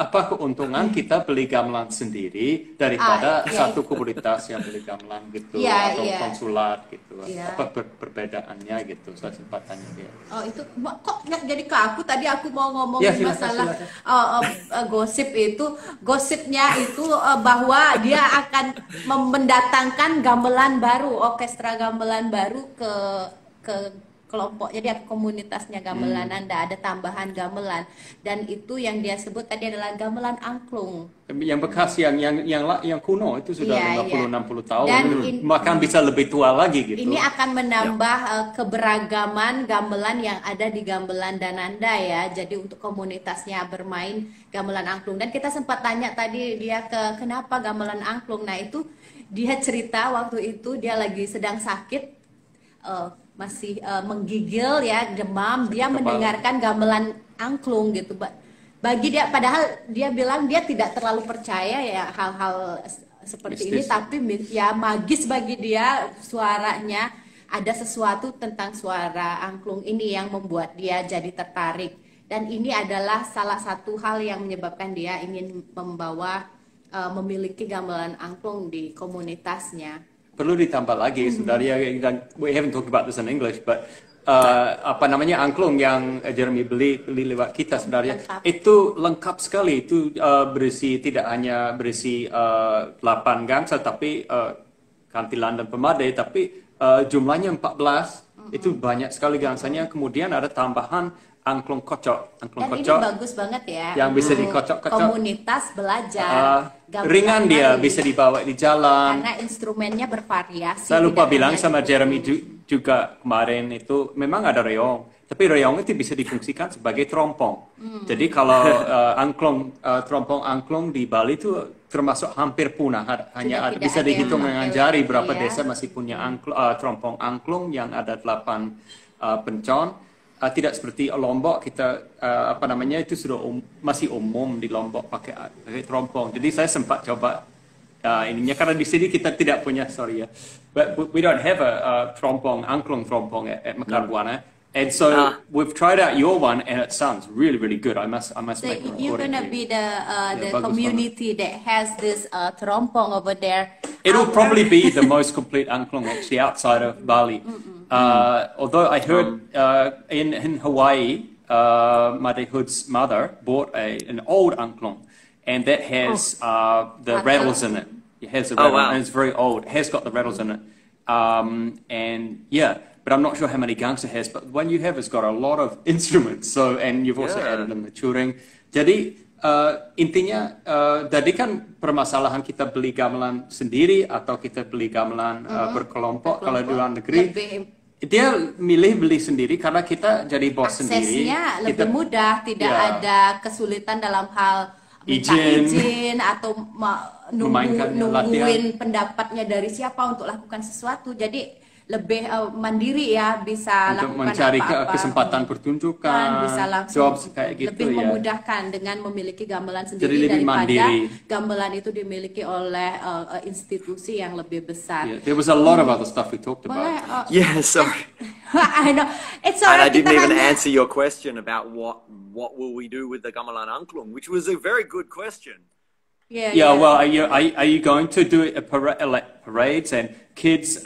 apa keuntungan kita beli gamelan sendiri daripada satu komunitas yang beli gamelan gitu atau konsulat gitu, apa perbedaannya gitu, saya sempat tanya dia. Oh itu kok jadi ke aku, tadi aku mau ngomong masalah gosipnya itu bahwa dia akan mendatangkan gamelan baru, orkestra gamelan baru ke kelompok, jadi komunitasnya gamelan Anda, ada tambahan gamelan, dan itu yang dia sebut tadi adalah gamelan angklung. Yang bekas yang kuno itu sudah 50-60 tahun, dan bahkan bisa lebih tua lagi gitu. Ini akan menambah keberagaman gamelan yang ada di gamelan DanAnda ya. Jadi untuk komunitasnya bermain gamelan angklung, dan kita sempat tanya tadi dia kenapa gamelan angklung. Nah itu dia cerita waktu itu dia lagi sedang sakit, masih menggigil ya, demam, dia mendengarkan gamelan angklung gitu. Bagi dia, padahal dia bilang dia tidak terlalu percaya ya hal-hal seperti ini, tapi ya magis bagi dia suaranya, ada sesuatu tentang suara angklung ini yang membuat dia jadi tertarik. Dan ini adalah salah satu hal yang menyebabkan dia ingin memiliki gamelan angklung di komunitasnya. Perlu ditambah lagi sebenarnya, dan we haven't talked about this in English, but angklung yang Jeremy beli lewat kita sebenarnya itu lengkap sekali. Itu tidak hanya berisi 8 gangsa, tapi kantilan dan pemadai, tapi jumlahnya 14. Itu banyak sekali gangsanya. Kemudian ada tambahan angklung kocok. Dan ini bagus banget ya. Yang bisa dikocok-kocok. Komunitas belajar. Ringan dia, bisa dibawa di jalan. Karena instrumennya bervariasi. Saya lupa bilang sama Jeremy juga kemarin itu, memang ada reong. Tapi reong itu bisa difungsikan sebagai trompong. Jadi kalau trompong angklung di Bali itu termasuk hampir punah. Hanya bisa dihitung dengan jari berapa desa masih punya trompong angklung yang ada 8 pencon. Tidak seperti Lombok, kita itu sudah masih umum di Lombok pakai trompong. Jadi saya sempat coba ininya, karena di sini kita tidak punya, but we don't have a trompong, angklung trompong at Mekar Buana. And so we've tried out your one, and it sounds really, really good. I must So make a you're recording. gonna be the bagus community that has this terompong over there. It'll probably be the most complete angklung actually outside of Bali. Although I heard in Hawaii, Made Hood's mother bought an old angklung, and that has the rattles in it. It has the rattles, and it's very old. It has got the rattles in it. And yeah, but I'm not sure how many gungs it has. But one you have has got a lot of instruments. So, and you've also added in the churing. Jadi intinya, tadi kan permasalahan kita beli gamelan sendiri atau kita beli gamelan berkelompok. Kalau di luar negeri, dia milih beli sendiri karena kita jadi bos sendiri. Aksesnya lebih mudah, tidak ada kesulitan dalam hal minta izin atau nungguin pendapatnya dari siapa untuk lakukan sesuatu. Jadi lebih mandiri ya, bisa untuk lakukan mencari apa-apa. kesempatan pertunjukan, Bisa langsung jobs kayak gitu lebih ya. memudahkan dengan memiliki gamelan sendiri Jadi lebih daripada mandiri. gamelan itu dimiliki oleh institusi yang lebih besar. Yeah, there was a lot of other stuff we talked Boleh, about. Yeah, sorry. I know. It's And I alright. didn't even answer your question about what will we do with the gamelan angklung, which was a very good question. Yeah, well, are you going to do like parades and kids,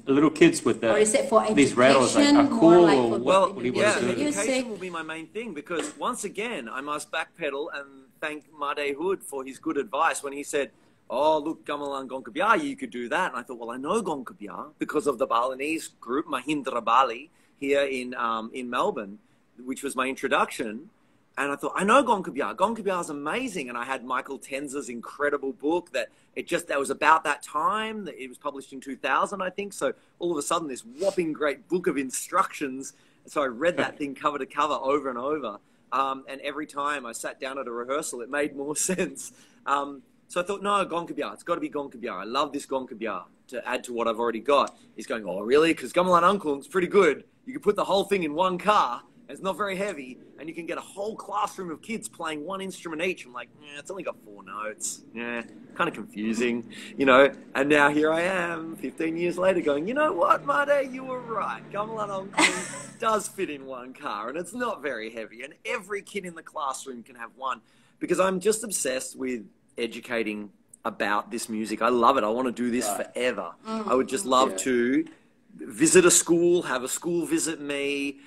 little kids with Or is it for these rattles education, are cool? more like Or for Well, what do you want yeah, to do? education will be my main thing because once again, I must backpedal and thank Made Hood for his good advice when he said, oh, look, gamelan Gongkabia, you could do that. And I thought, well, I know Gongkabia because of the Balinese group, Mahindra Bali, here in Melbourne, which was my introduction. And I thought, I know Gongkabia. Gongkabia is amazing. And I had Michael Tenza's incredible book that was about that time. That it was published in 2000, I think. So all of a sudden, this whopping great book of instructions. So I read that thing cover to cover over and over. And every time I sat down at a rehearsal, it made more sense. So I thought, no, Gongkabia. It's got to be Gongkabia. I love this Gongkabia to add to what I've already got. He's going, oh, really? Because Gamelan Angklung's pretty good. You can put the whole thing in one car. It's not very heavy, and you can get a whole classroom of kids playing one instrument each. I'm like, it's only got 4 notes. Yeah, kind of confusing, you know. And now here I am, 15 years later, going, you know what, Made, you were right. Gamelan Angklung does fit in one car, and it's not very heavy. And every kid in the classroom can have one, because I'm just obsessed with educating about this music. I love it. I want to do this forever. I would just love to visit a school, have a school visit me.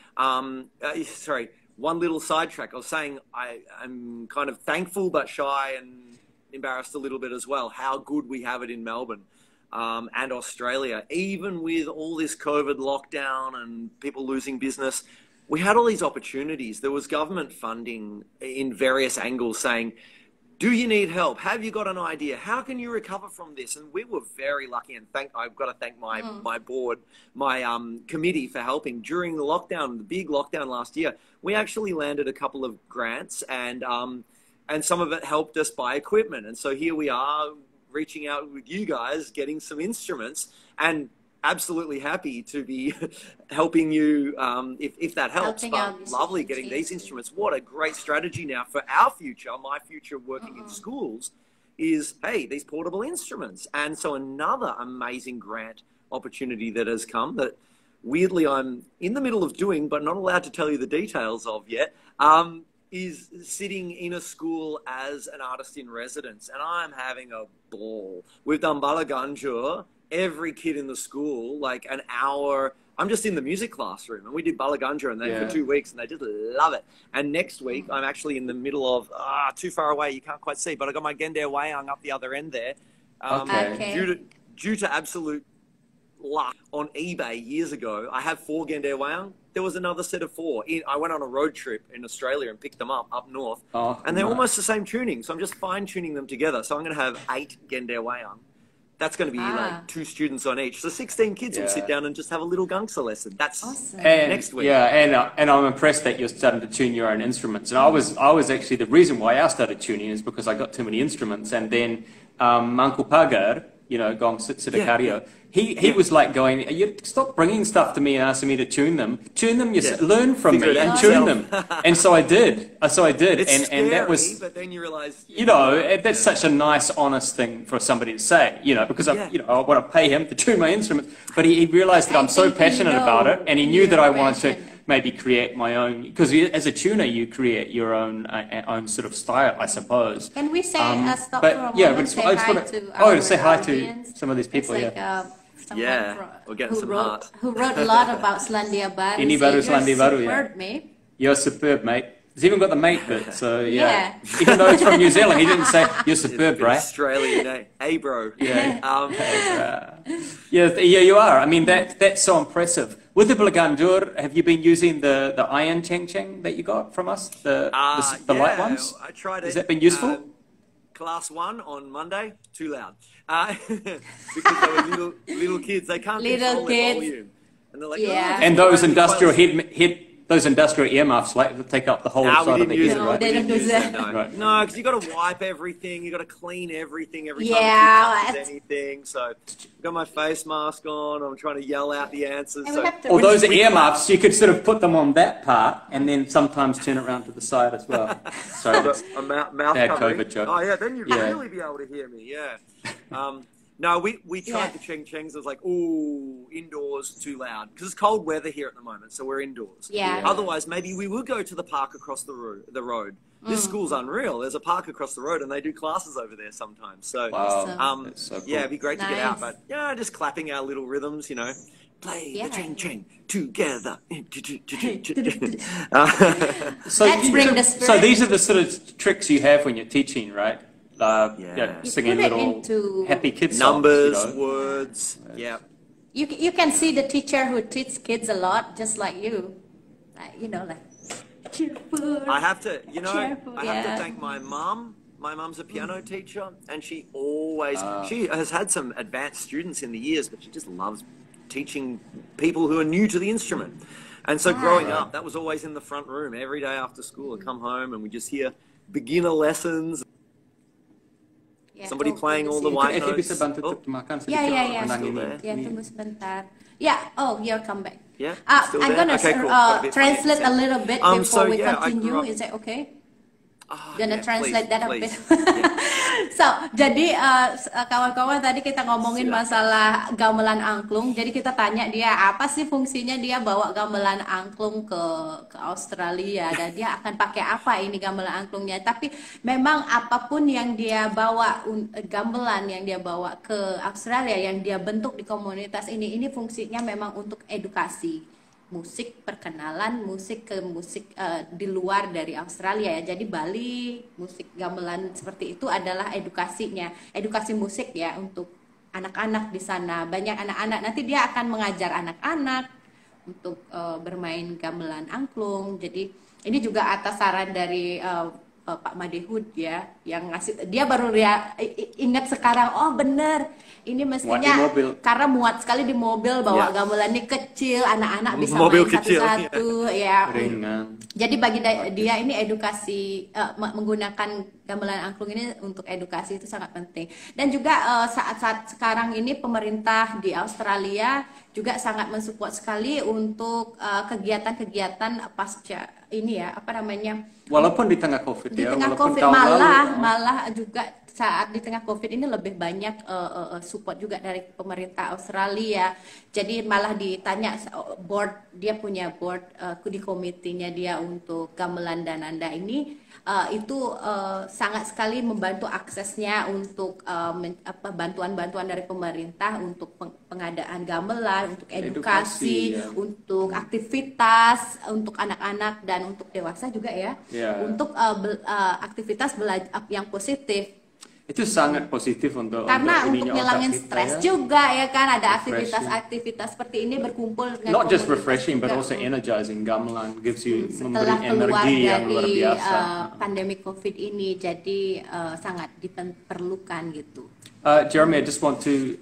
Sorry, one little sidetrack. I was saying I'm kind of thankful but shy and embarrassed a little bit as well how good we have it in Melbourne and Australia. Even with all this COVID lockdown and people losing business, we had all these opportunities. There was government funding in various angles saying, do you need help? Have you got an idea? How can you recover from this? And we were very lucky, and I've got to thank my board, my committee for helping. During the lockdown, the big lockdown last year, we actually landed a couple of grants, and some of it helped us buy equipment. And so here we are reaching out with you guys, getting some instruments, and absolutely happy to be helping you if that helps. But lovely getting these instruments. What a great strategy now for our future, my future working in schools, is, hey, these portable instruments. And so another amazing grant opportunity that has come that weirdly I'm in the middle of doing but not allowed to tell you the details of yet, is sitting in a school as an artist in residence. And I'm having a ball. We've done Balaganjur. Every kid in the school, like an hour. I'm just in the music classroom, and we did Balaganjur and for 2 weeks, and they just love it. And next week, I'm actually in the middle of too far away, you can't quite see, but I got my Gender Wayang up the other end there. Due to absolute luck on eBay years ago, I have 4 Gender Wayang. There was another set of 4. I went on a road trip in Australia and picked them up north, and they're almost the same tuning. So I'm just fine tuning them together. So I'm going to have 8 Gender Wayang. That's going to be like 2 students on each. So 16 kids will sit down and just have a little gangsa lesson. That's awesome. Next week. Yeah, and I'm impressed that you're starting to tune your own instruments. And I was actually, the reason why I started tuning is because I got too many instruments. And then Mangku Pagar, you know, Gong Sidakario, he was like going, you stop bringing stuff to me and asking me to tune them. Tune them, learn from me and tune them. And so I did. It's and scary, that was, but then you realize, you know, that's such a nice, honest thing for somebody to say, you know, because I want to pay him to tune my instruments. But he realized that I'm so passionate about it, and he knew that I wanted to maybe create my own, because as a tuner you create your own sort of style, I suppose. Can we say stop but for a yeah, moment? but Say I just hi want to to say hi audience. to some of these people. It's like, someone we're getting some heart. who wrote a lot about Selandia Baru. Ini baru Selandia Baru, yeah. Superb, mate. You're superb, mate. It's even got the mate bit, so yeah. Even though it's from New Zealand, he didn't say you're superb, right? Australian, eh? Hey, bro. Yeah. Yeah, you are. I mean, that's so impressive. With the Belagandur, have you been using the iron cheng that you got from us, the light ones? I tried it. Has that been useful? Class 1 on Monday, too loud. Because they were little kids, they can't control their volume. And they're like, and those industrial those industrial earmuffs take up the whole side of the ear, right? They don't use that. No, because you got to wipe everything, you got to clean everything every time you touch anything. So I've got my face mask on. I'm trying to yell out the answers. Or those earmuffs, you could sort of put them on that part and then sometimes turn it around to the side as well. So a mouth covering. COVID joke. Oh yeah, then you'd really be able to hear me. Yeah. No, we tried the Cheng Chengs. I was like, ooh, indoors, too loud. Because it's cold weather here at the moment, so we're indoors. Yeah. Otherwise, maybe we would go to the park across the road. This school's unreal. There's a park across the road, and they do classes over there sometimes. So, so cool. yeah, it'd be great to get out. But, yeah, just clapping our little rhythms, you know. Play the Cheng Cheng together. So these are the sort of tricks you have when you're teaching, right? Singing little happy kids numbers, songs, words. Yeah. You can see the teacher who teaches kids a lot, just like you. Like cheerful. I have to, I have to thank my mum. My mum's a piano teacher, and she always she has had some advanced students in the years, but she just loves teaching people who are new to the instrument. And so growing up, that was always in the front room every day after school. I'd come home and we just hear beginner lessons. Somebody playing all the white notes. Yeah, tunggu sebentar. Yeah, you'll come back. Yeah, I'm going to translate a little bit before we continue. Is that okay? Gonna translate that a bit. So, jadi kawan-kawan tadi kita ngomongin masalah gamelan angklung. Jadi kita tanya dia apa sih fungsinya dia bawa gamelan angklung ke Australia dan dia akan pakai apa ini gamelan angklungnya. Tapi memang apapun yang dia bawa, gamelan yang dia bawa ke Australia, yang dia bentuk di komunitas ini fungsinya memang untuk edukasi. Musik, perkenalan musik ke musik di luar dari Australia ya. Jadi Bali, musik gamelan seperti itu adalah edukasi musik ya untuk anak-anak di sana. Banyak anak-anak, nanti dia akan mengajar anak-anak untuk bermain gamelan angklung. Jadi ini juga atas saran dari Pak Madehud ya, yang ngasih, dia baru ingat sekarang, oh bener ini mestinya karena muat sekali di mobil bawa gamelannya kecil, anak-anak bisa main satu-satu ya. Jadi bagi dia ini edukasi, menggunakan gamelan angklung ini untuk edukasi itu sangat penting. Dan juga saat-saat sekarang ini pemerintah di Australia juga sangat mensupport sekali untuk kegiatan-kegiatan pasca ini ya, apa namanya? Walaupun di tengah COVID di ya, tengah COVID malah juga saat di tengah COVID ini lebih banyak support juga dari pemerintah Australia. Jadi malah ditanya dia punya board di komitinya dia untuk gamelan DanAnda ini itu sangat sekali membantu aksesnya untuk bantuan-bantuan dari pemerintah untuk pengadaan gamelan, untuk edukasi untuk aktivitas untuk anak-anak dan untuk dewasa juga ya. Untuk aktivitas yang positif. Itu sangat positif untuk karena untuk ngilangin stres juga ya kan, ada aktivitas seperti ini berkumpul dengan not just refreshing but also energizing. Gamelan gives you setelah keluar dari pandemi COVID ini, jadi sangat diperlukan gitu. Jeremy, I just want to,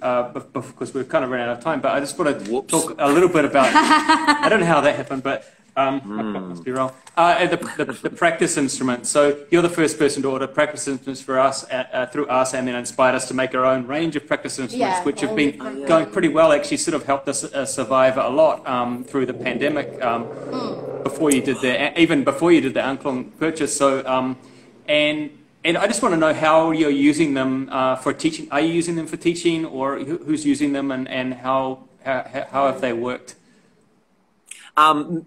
because we're kind of running out of time, but I just want to talk a little bit about, I don't know how that happened, but must be wrong. The practice instruments. So you're the first person to order practice instruments for us through us, and then inspired us to make our own range of practice instruments, which have been going pretty well. Actually, sort of helped us survive a lot through the pandemic. Even before you did the angklung purchase. So and I just want to know how you're using them for teaching. Are you using them for teaching, or who's using them, and how have they worked?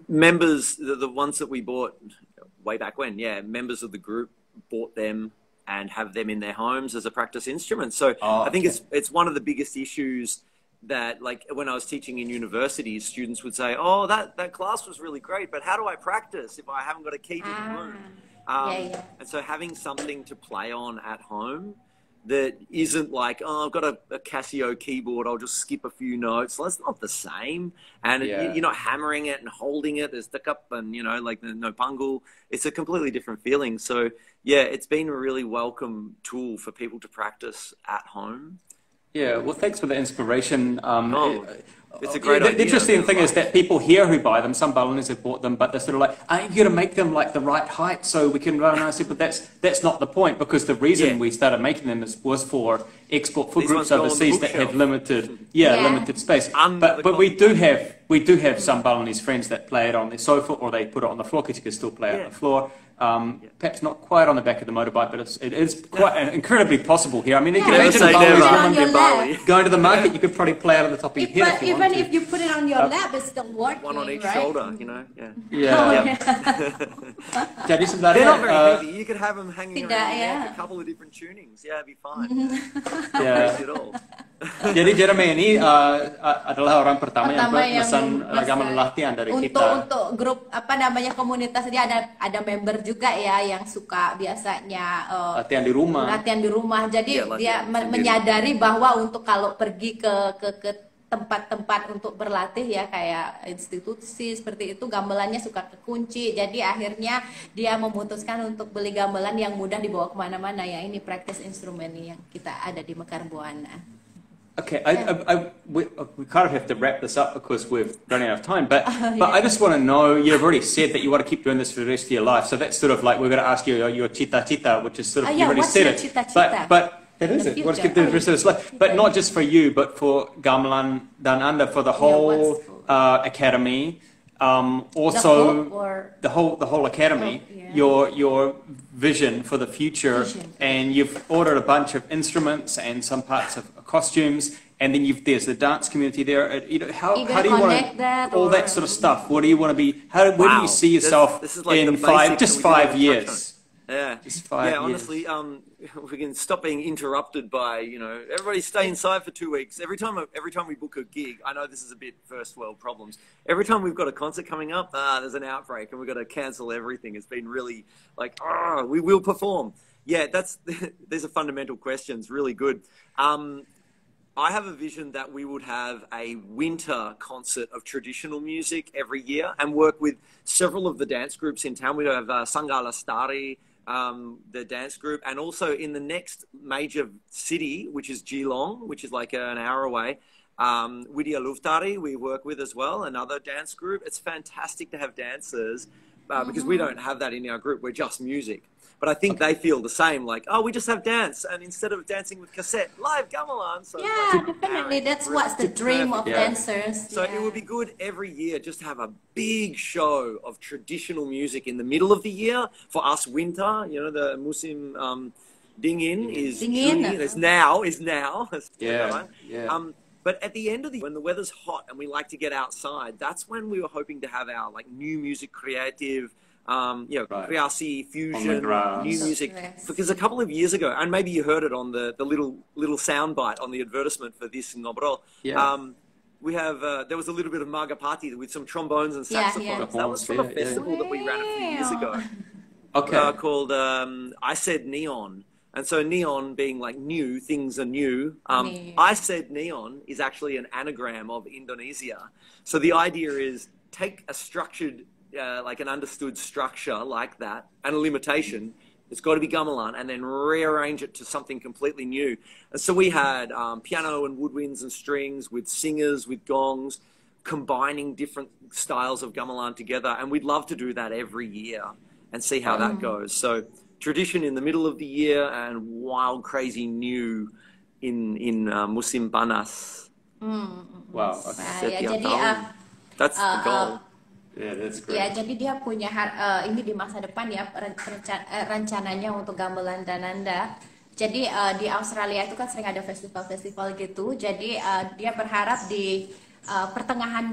Members, the ones that we bought way back when, members of the group bought them and have them in their homes as a practice instrument. So I think it's one of the biggest issues that, like, when I was teaching in universities, students would say, oh, that class was really great, but how do I practice if I haven't got a key to the room? And so having something to play on at home that isn't like, oh, I've got a Casio keyboard, I'll just skip a few notes. Well, it's not the same. And you're not hammering it and holding it. There's the cup and, you know, like the no pungle. It's a completely different feeling. So, yeah, it's been a really welcome tool for people to practice at home. Yeah, well, thanks for the inspiration. It's a great idea. The interesting thing is that people here who buy them, some balloonists have bought them, but they're sort of like, aren't you going to make them like the right height so we can run? And I said, but that's not the point, because the reason we started making them was for export for groups overseas that have limited space. But we do have some Balinese friends that play it on their sofa, or they put it on the floor, because you can still play it on the floor. Perhaps not quite on the back of the motorbike, but it is quite incredibly possible here. I mean, you can imagine a Balinese woman going to the market, you could probably play out of the top of your head. But even if you put it on your lap, it's still working. One on each shoulder, you know. Jadi sebenarnya they're not very heavy. You could have them hanging around a couple of different tunings. Yeah, it'd be fine. It all. Jadi Jeremy ini adalah orang pertama yang pesan ragaman latihan dari kita. Untuk grup komunitas dia ada member juga ya yang suka biasanya latihan di rumah. Jadi dia menyadari bahwa untuk kalau pergi ke tempat-tempat untuk berlatih ya kayak institusi seperti itu, gamelannya suka kekunci. Jadi akhirnya dia memutuskan untuk beli gamelan yang mudah dibawa kemana-mana ya. Ini practice instrumen yang kita ada di Mekar Buana. Okay, we kind of have to wrap this up because we're running out of time. But I just want to know, you've already said that you want to keep doing this for the rest of your life. So that's sort of like, we're going to ask you your cita-cita, which is sort of, you already said it. Cita-cita? But that is it. What to keep doing the rest of this life. But not just for you, but for Gamelan DanAnda, for the whole academy. Also, the whole academy. Your vision for the future, and you've ordered a bunch of instruments and some parts of costumes, and then there's the dance community there. How do you want all that sort of stuff? What do you want to be? Where do you see yourself in 5 years? Yeah, just 5 years. Honestly, we can stop being interrupted by, everybody stay inside for 2 weeks. Every time we book a gig, I know this is a bit first world problems. Every time we've got a concert coming up, there's an outbreak and we've got to cancel everything. It's been really like, we will perform. Yeah, these are fundamental questions. Really good. I have a vision that we would have a winter concert of traditional music every year and work with several of the dance groups in town. We have Sanggala Stari, the dance group, and also in the next major city, which is Geelong, which is like an hour away, Widya Luftari we work with as well, another dance group. It's fantastic to have dancers because we don't have that in our group. We're just music. But I think they feel the same, like, we just have dance, and instead of dancing with cassette, live gamelan. So definitely. That's what's the dream of dancers. So it would be good every year just to have a big show of traditional music in the middle of the year. For us, winter, the musim dingin is now. But at the end of the year, when the weather's hot and we like to get outside, that's when we were hoping to have our new music creative. Kreasi, fusion, new music. Because a couple of years ago, and maybe you heard it on the little soundbite on the advertisement for this Ngobrol. We have there was a little bit of Marga Party with some trombones and saxophones. That was from a festival that we ran a few years ago. Called I Said Neon. And so neon being like new, things are new. I Said Neon is actually an anagram of Indonesia. So the idea is take a structured like an understood structure like that and a limitation, it's got to be gamelan, and then rearrange it to something completely new. And so we had piano and woodwinds and strings with singers, with gongs, combining different styles of gamelan together. And we'd love to do that every year and see how that goes. So tradition in the middle of the year and wild, crazy new in musim panas. Wow. That's the goal. Yeah, that's great. Ya, jadi dia punya ini di masa depan ya rencananya untuk Gamelan DanAnda. Jadi di Australia itu kan sering ada festival-festival gitu. Jadi dia berharap di pertengahan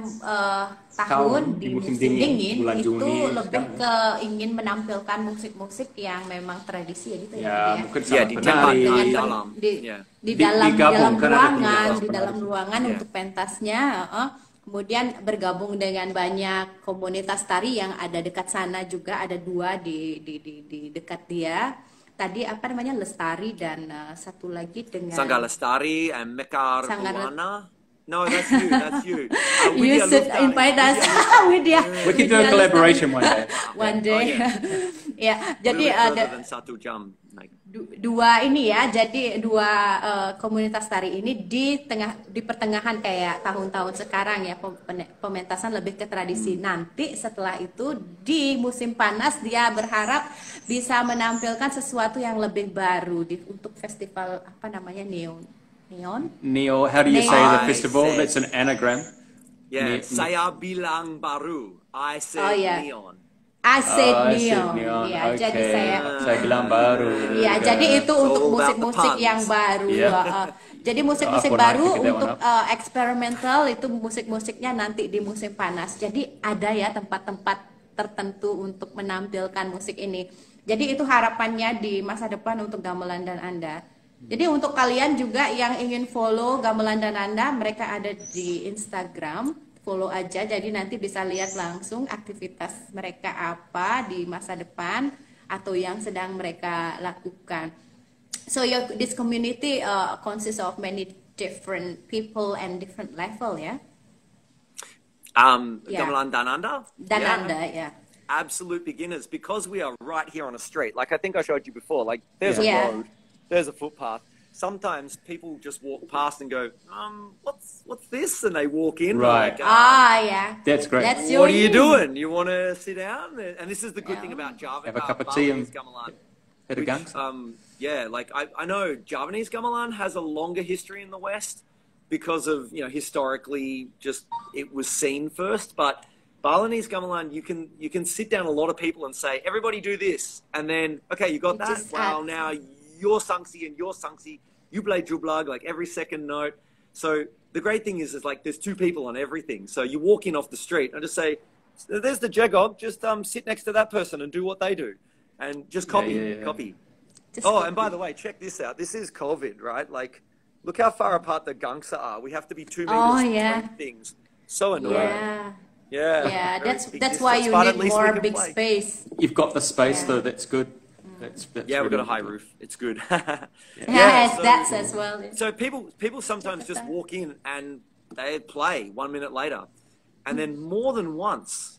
tahun di musim dingin bulan itu Juni, lebih ke ingin menampilkan musik-musik yang memang tradisi ya gitu ya ya. mungkin Ya, sama di penari tempat Dengan di digabung, kan ada ruangan, pentas di dalam penari. ruangan Ya. untuk pentasnya. Kemudian bergabung dengan banyak komunitas tari yang ada dekat sana juga, ada 2 di dekat dia. Tadi apa namanya, Lestari dan satu lagi dengan Sangga Lestari and Mekar Sanggar- Buwana. No, that's you. That's you. You Widya should Lestari. invite us with dia. We can do a collaboration one day. One day. Ya, jadi Little bit ada further than 1 jam. Like, 2 ini ya, jadi 2 komunitas tari ini di pertengahan kayak tahun-tahun sekarang ya, pementasan lebih ke tradisi. Nanti setelah itu di musim panas dia berharap bisa menampilkan sesuatu yang lebih baru untuk festival apa namanya, Neo, how do you say the I festival? said- That's an anagram. yeah, Ne- saya bilang baru. I said Oh, yeah. neon. I said I said neon. neon. Ya, Okay. jadi saya bilang baru. ya, jadi itu It's untuk all about the musik-musik puns. yang baru. Yeah. Jadi musik-musik Apa baru nanti kita untuk warna? eksperimental itu musik-musiknya nanti di musim panas. Jadi ada ya tempat-tempat tertentu untuk menampilkan musik ini. Jadi itu harapannya di masa depan untuk Gamelan dan Anda. Jadi untuk kalian juga yang ingin follow Gamelan dan Anda, mereka ada di Instagram, follow aja. Jadi nanti bisa lihat langsung aktivitas mereka apa di masa depan atau yang sedang mereka lakukan. So this community consists of many different people and different level ya. Yeah. Gamelan DanAnda. DanAnda, yeah. Absolute beginners, because we are right here on a street. Like I think I showed you before. Like there's Yeah. a road, there's a footpath. Sometimes people just walk past and go, what's this? And they walk in. Right. Like, Yeah. That's great. That's what are you your- doing? You want to sit down? And this is the good thing about Have a cup of tea and- Javanese Gamelan. Hit a Which, gang. yeah, like I know Javanese Gamelan has a longer history in the West because of, historically just it was seen first. But Balinese Gamelan, you can sit down a lot of people and say, everybody do this. And then, okay, you got It that? just Well, adds. now you're sangsi and you're sangsi. You play jublug, like every second note. So the great thing is like there's 2 people on everything. So you walk in off the street and just say, there's the jagog, just sit next to that person and do what they do. And just copy, yeah. copy. Just And by the way, check this out. This is COVID, right? Like, look how far apart the gangsa are. We have to be 2 meters Oh, between yeah. things. So annoying. Yeah. Yeah. Yeah, Very that's big that's why distance, you but at need least we more can big play. space. You've got the space Yeah. though. That's good. That's Yeah, we've got really a high good. roof. It's good. Yes, so- that's as well. So people sometimes just walk in and they play 1 minute later. And then more than once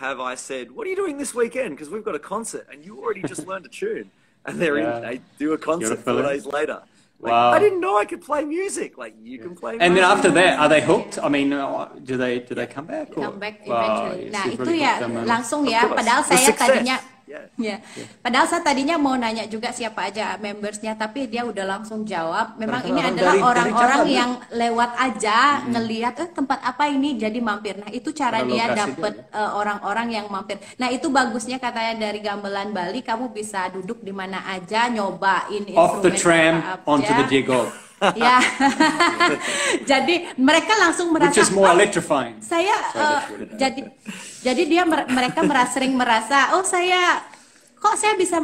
have I said, what are you doing this weekend? Because we've got a concert and you already just learned a tune. And they do a concert 4 days later. Like, Wow. I didn't know I could play music. Like, you can play And then music. after that, are they hooked? I mean, do they come back? Or? Come back Wow, eventually. it's Nah, itu really ya good, man. langsung Of ya. course. Padahal The saya success. tadinya Yeah. Padahal saya tadinya mau nanya juga siapa aja membersnya, tapi dia udah langsung jawab. Memang ini Orang adalah dari orang-orang Jakarta. yang lewat aja ngelihat tempat apa ini jadi mampir. Nah itu cara Ada dia lokasi dapet orang-orang yang mampir. Nah itu bagusnya katanya dari Gamelan Bali, kamu bisa duduk di mana aja, nyobain Off the instrumen tram apa onto aja. the jiggle, Ya, jadi mereka langsung merasa which is more "Oh, electrifying. saya jadi mereka sering merasa kok saya bisa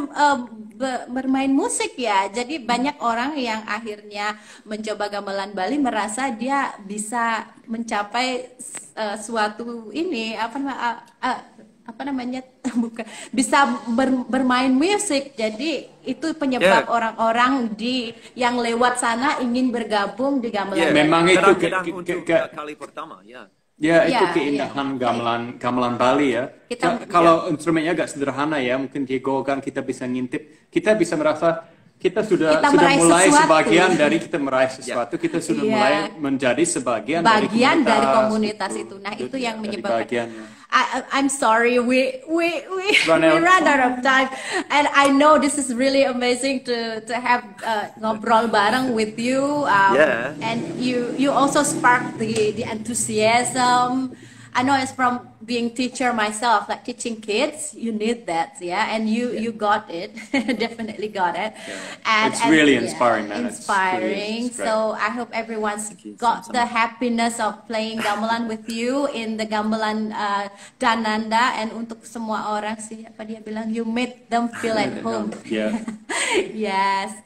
bermain musik ya. Jadi banyak orang yang akhirnya mencoba Gamelan Bali merasa dia bisa mencapai suatu ini apa namanya bukan bisa bermain musik. Jadi itu penyebab orang-orang yang lewat sana ingin bergabung di Gamelan. Memang itu Kadang-kadang untuk kali pertama, ya. Ya, itu Ya, keindahan gamelan Bali ya. Kalau instrumennya agak sederhana ya, mungkin Diego kan kita bisa ngintip, kita bisa merasa kita sudah mulai sesuatu. sebagian dari kita meraih sesuatu, kita sudah mulai menjadi sebagian dari komunitas itu. Nah, itu yang menyebabkan. I'm sorry, we run out of time, and I know this is really amazing to have ngobrol bareng with you, and you also spark the enthusiasm I know it's from being teacher myself, like teaching kids, you need that, yeah, and you got it, definitely got it. And It's really inspiring, man. Inspiring. It's great. So I hope everyone's got the happiness of playing gamelan with you in the Gamelan DanAnda, and untuk semua orang sih, apa dia bilang, you made them feel at home. Yeah. Yes.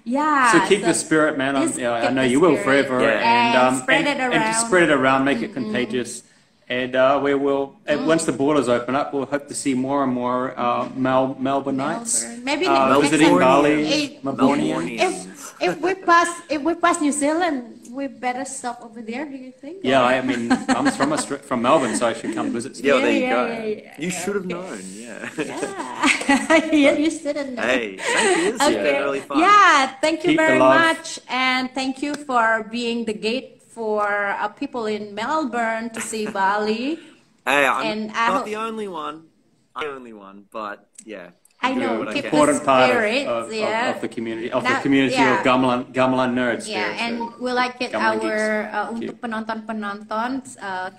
Yeah. So keep the spirit, man. I know you will forever. And spread it around. And to spread it around, make it contagious. And we will, once the borders open up, we'll hope to see more and more Melbourneites. Maybe visiting Bali, Melbourneians. If we pass New Zealand, we better stop over there. Do you think? Yeah, I mean, I'm from Melbourne, so I should come visit. Yeah, there you go. Yeah. You should have known. Yeah. Yeah, you should have known. Hey, thank you. This has been really fun. Yeah, thank you Keep very the love. much, and thank you for being the gate for people in Melbourne to see Bali. Hey, I'm And I not hope- the only one. I'm the only one, but yeah. I know, what I keep can. the Important part spirit, of the community, Now, of Gamelan nerds. Yeah, there, and so. we like it Gamelan untuk penonton-penonton,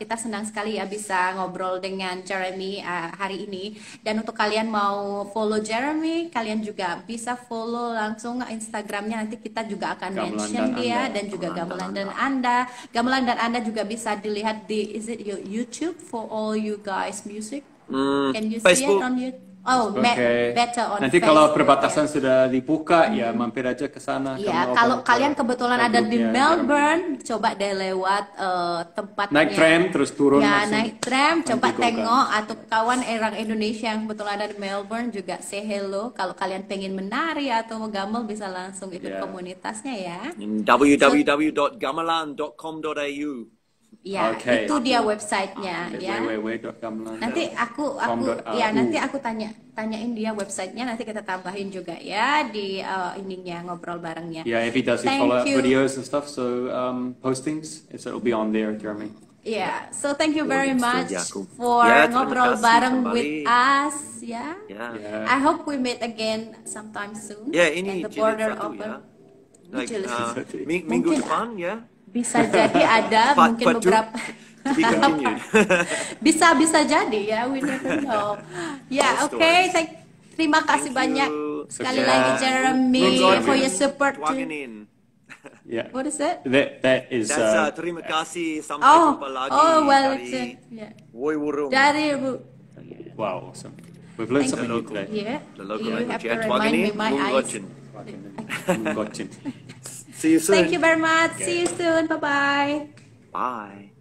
kita senang sekali ya bisa ngobrol dengan Jeremy hari ini. Dan untuk kalian mau follow Jeremy, kalian juga bisa follow langsung Instagramnya. Nanti kita juga akan Gamelan mention dia, DanAnda. dan juga Gamelan DanAnda. Gamelan DanAnda juga bisa dilihat di YouTube for all you guys music. Can you see Facebook. it on YouTube? Oh, Okay. better on Nanti Facebook. kalau perbatasan sudah dibuka, ya mampir aja ke sana. Ya, ke kalau Melbourne, kalian ke kebetulan ada di grupnya Melbourne, coba deh lewat tempatnya. Naik tram terus turun Ya, langsung. naik tram, coba Google tengok, atau kawan orang Indonesia yang kebetulan ada di Melbourne juga say hello. Kalau kalian pengen menari atau mau gamel, bisa langsung ikut Yeah. komunitasnya ya. In www.gamelan.com.au. Ya, Okay. itu dia websitenya ya. www.gamelan. Nanti aku ya nanti aku tanyain dia websitenya, nanti kita tambahin juga ya di ininya ngobrol barengnya. Yeah, if he does his Thank follow-up you. videos and stuff, so postings, so it'll be on there, Jeremy. Yeah, so thank you very much Jakub. for Ya, terima ngobrol kasih bareng kembali. with us ya. Yeah. Yeah. I hope we meet again sometime soon. Yeah, ini and the border jilid satu, open. ya. Like, Jilid satu. minggu Mungkin depan, ya. bisa jadi ada Part mungkin two. beberapa To be continued. bisa jadi ya, we never know. Ya, All oke, stories. terima kasih Thank banyak you. sekali Okay. lagi Jeremy Good for God, your support Wagging too. in. Yeah. What is it? That is. That's terima kasih. Sampai Oh, jumpa lagi. well, dari yeah. Woi Wurung. Dari Wow, awesome. We've learned Thank something you. new today. yeah, The local you have language. to Yeah, remind Wagging me in. my eyes. Gotcha. See you soon. Thank you very much. See you soon. Bye bye. Bye.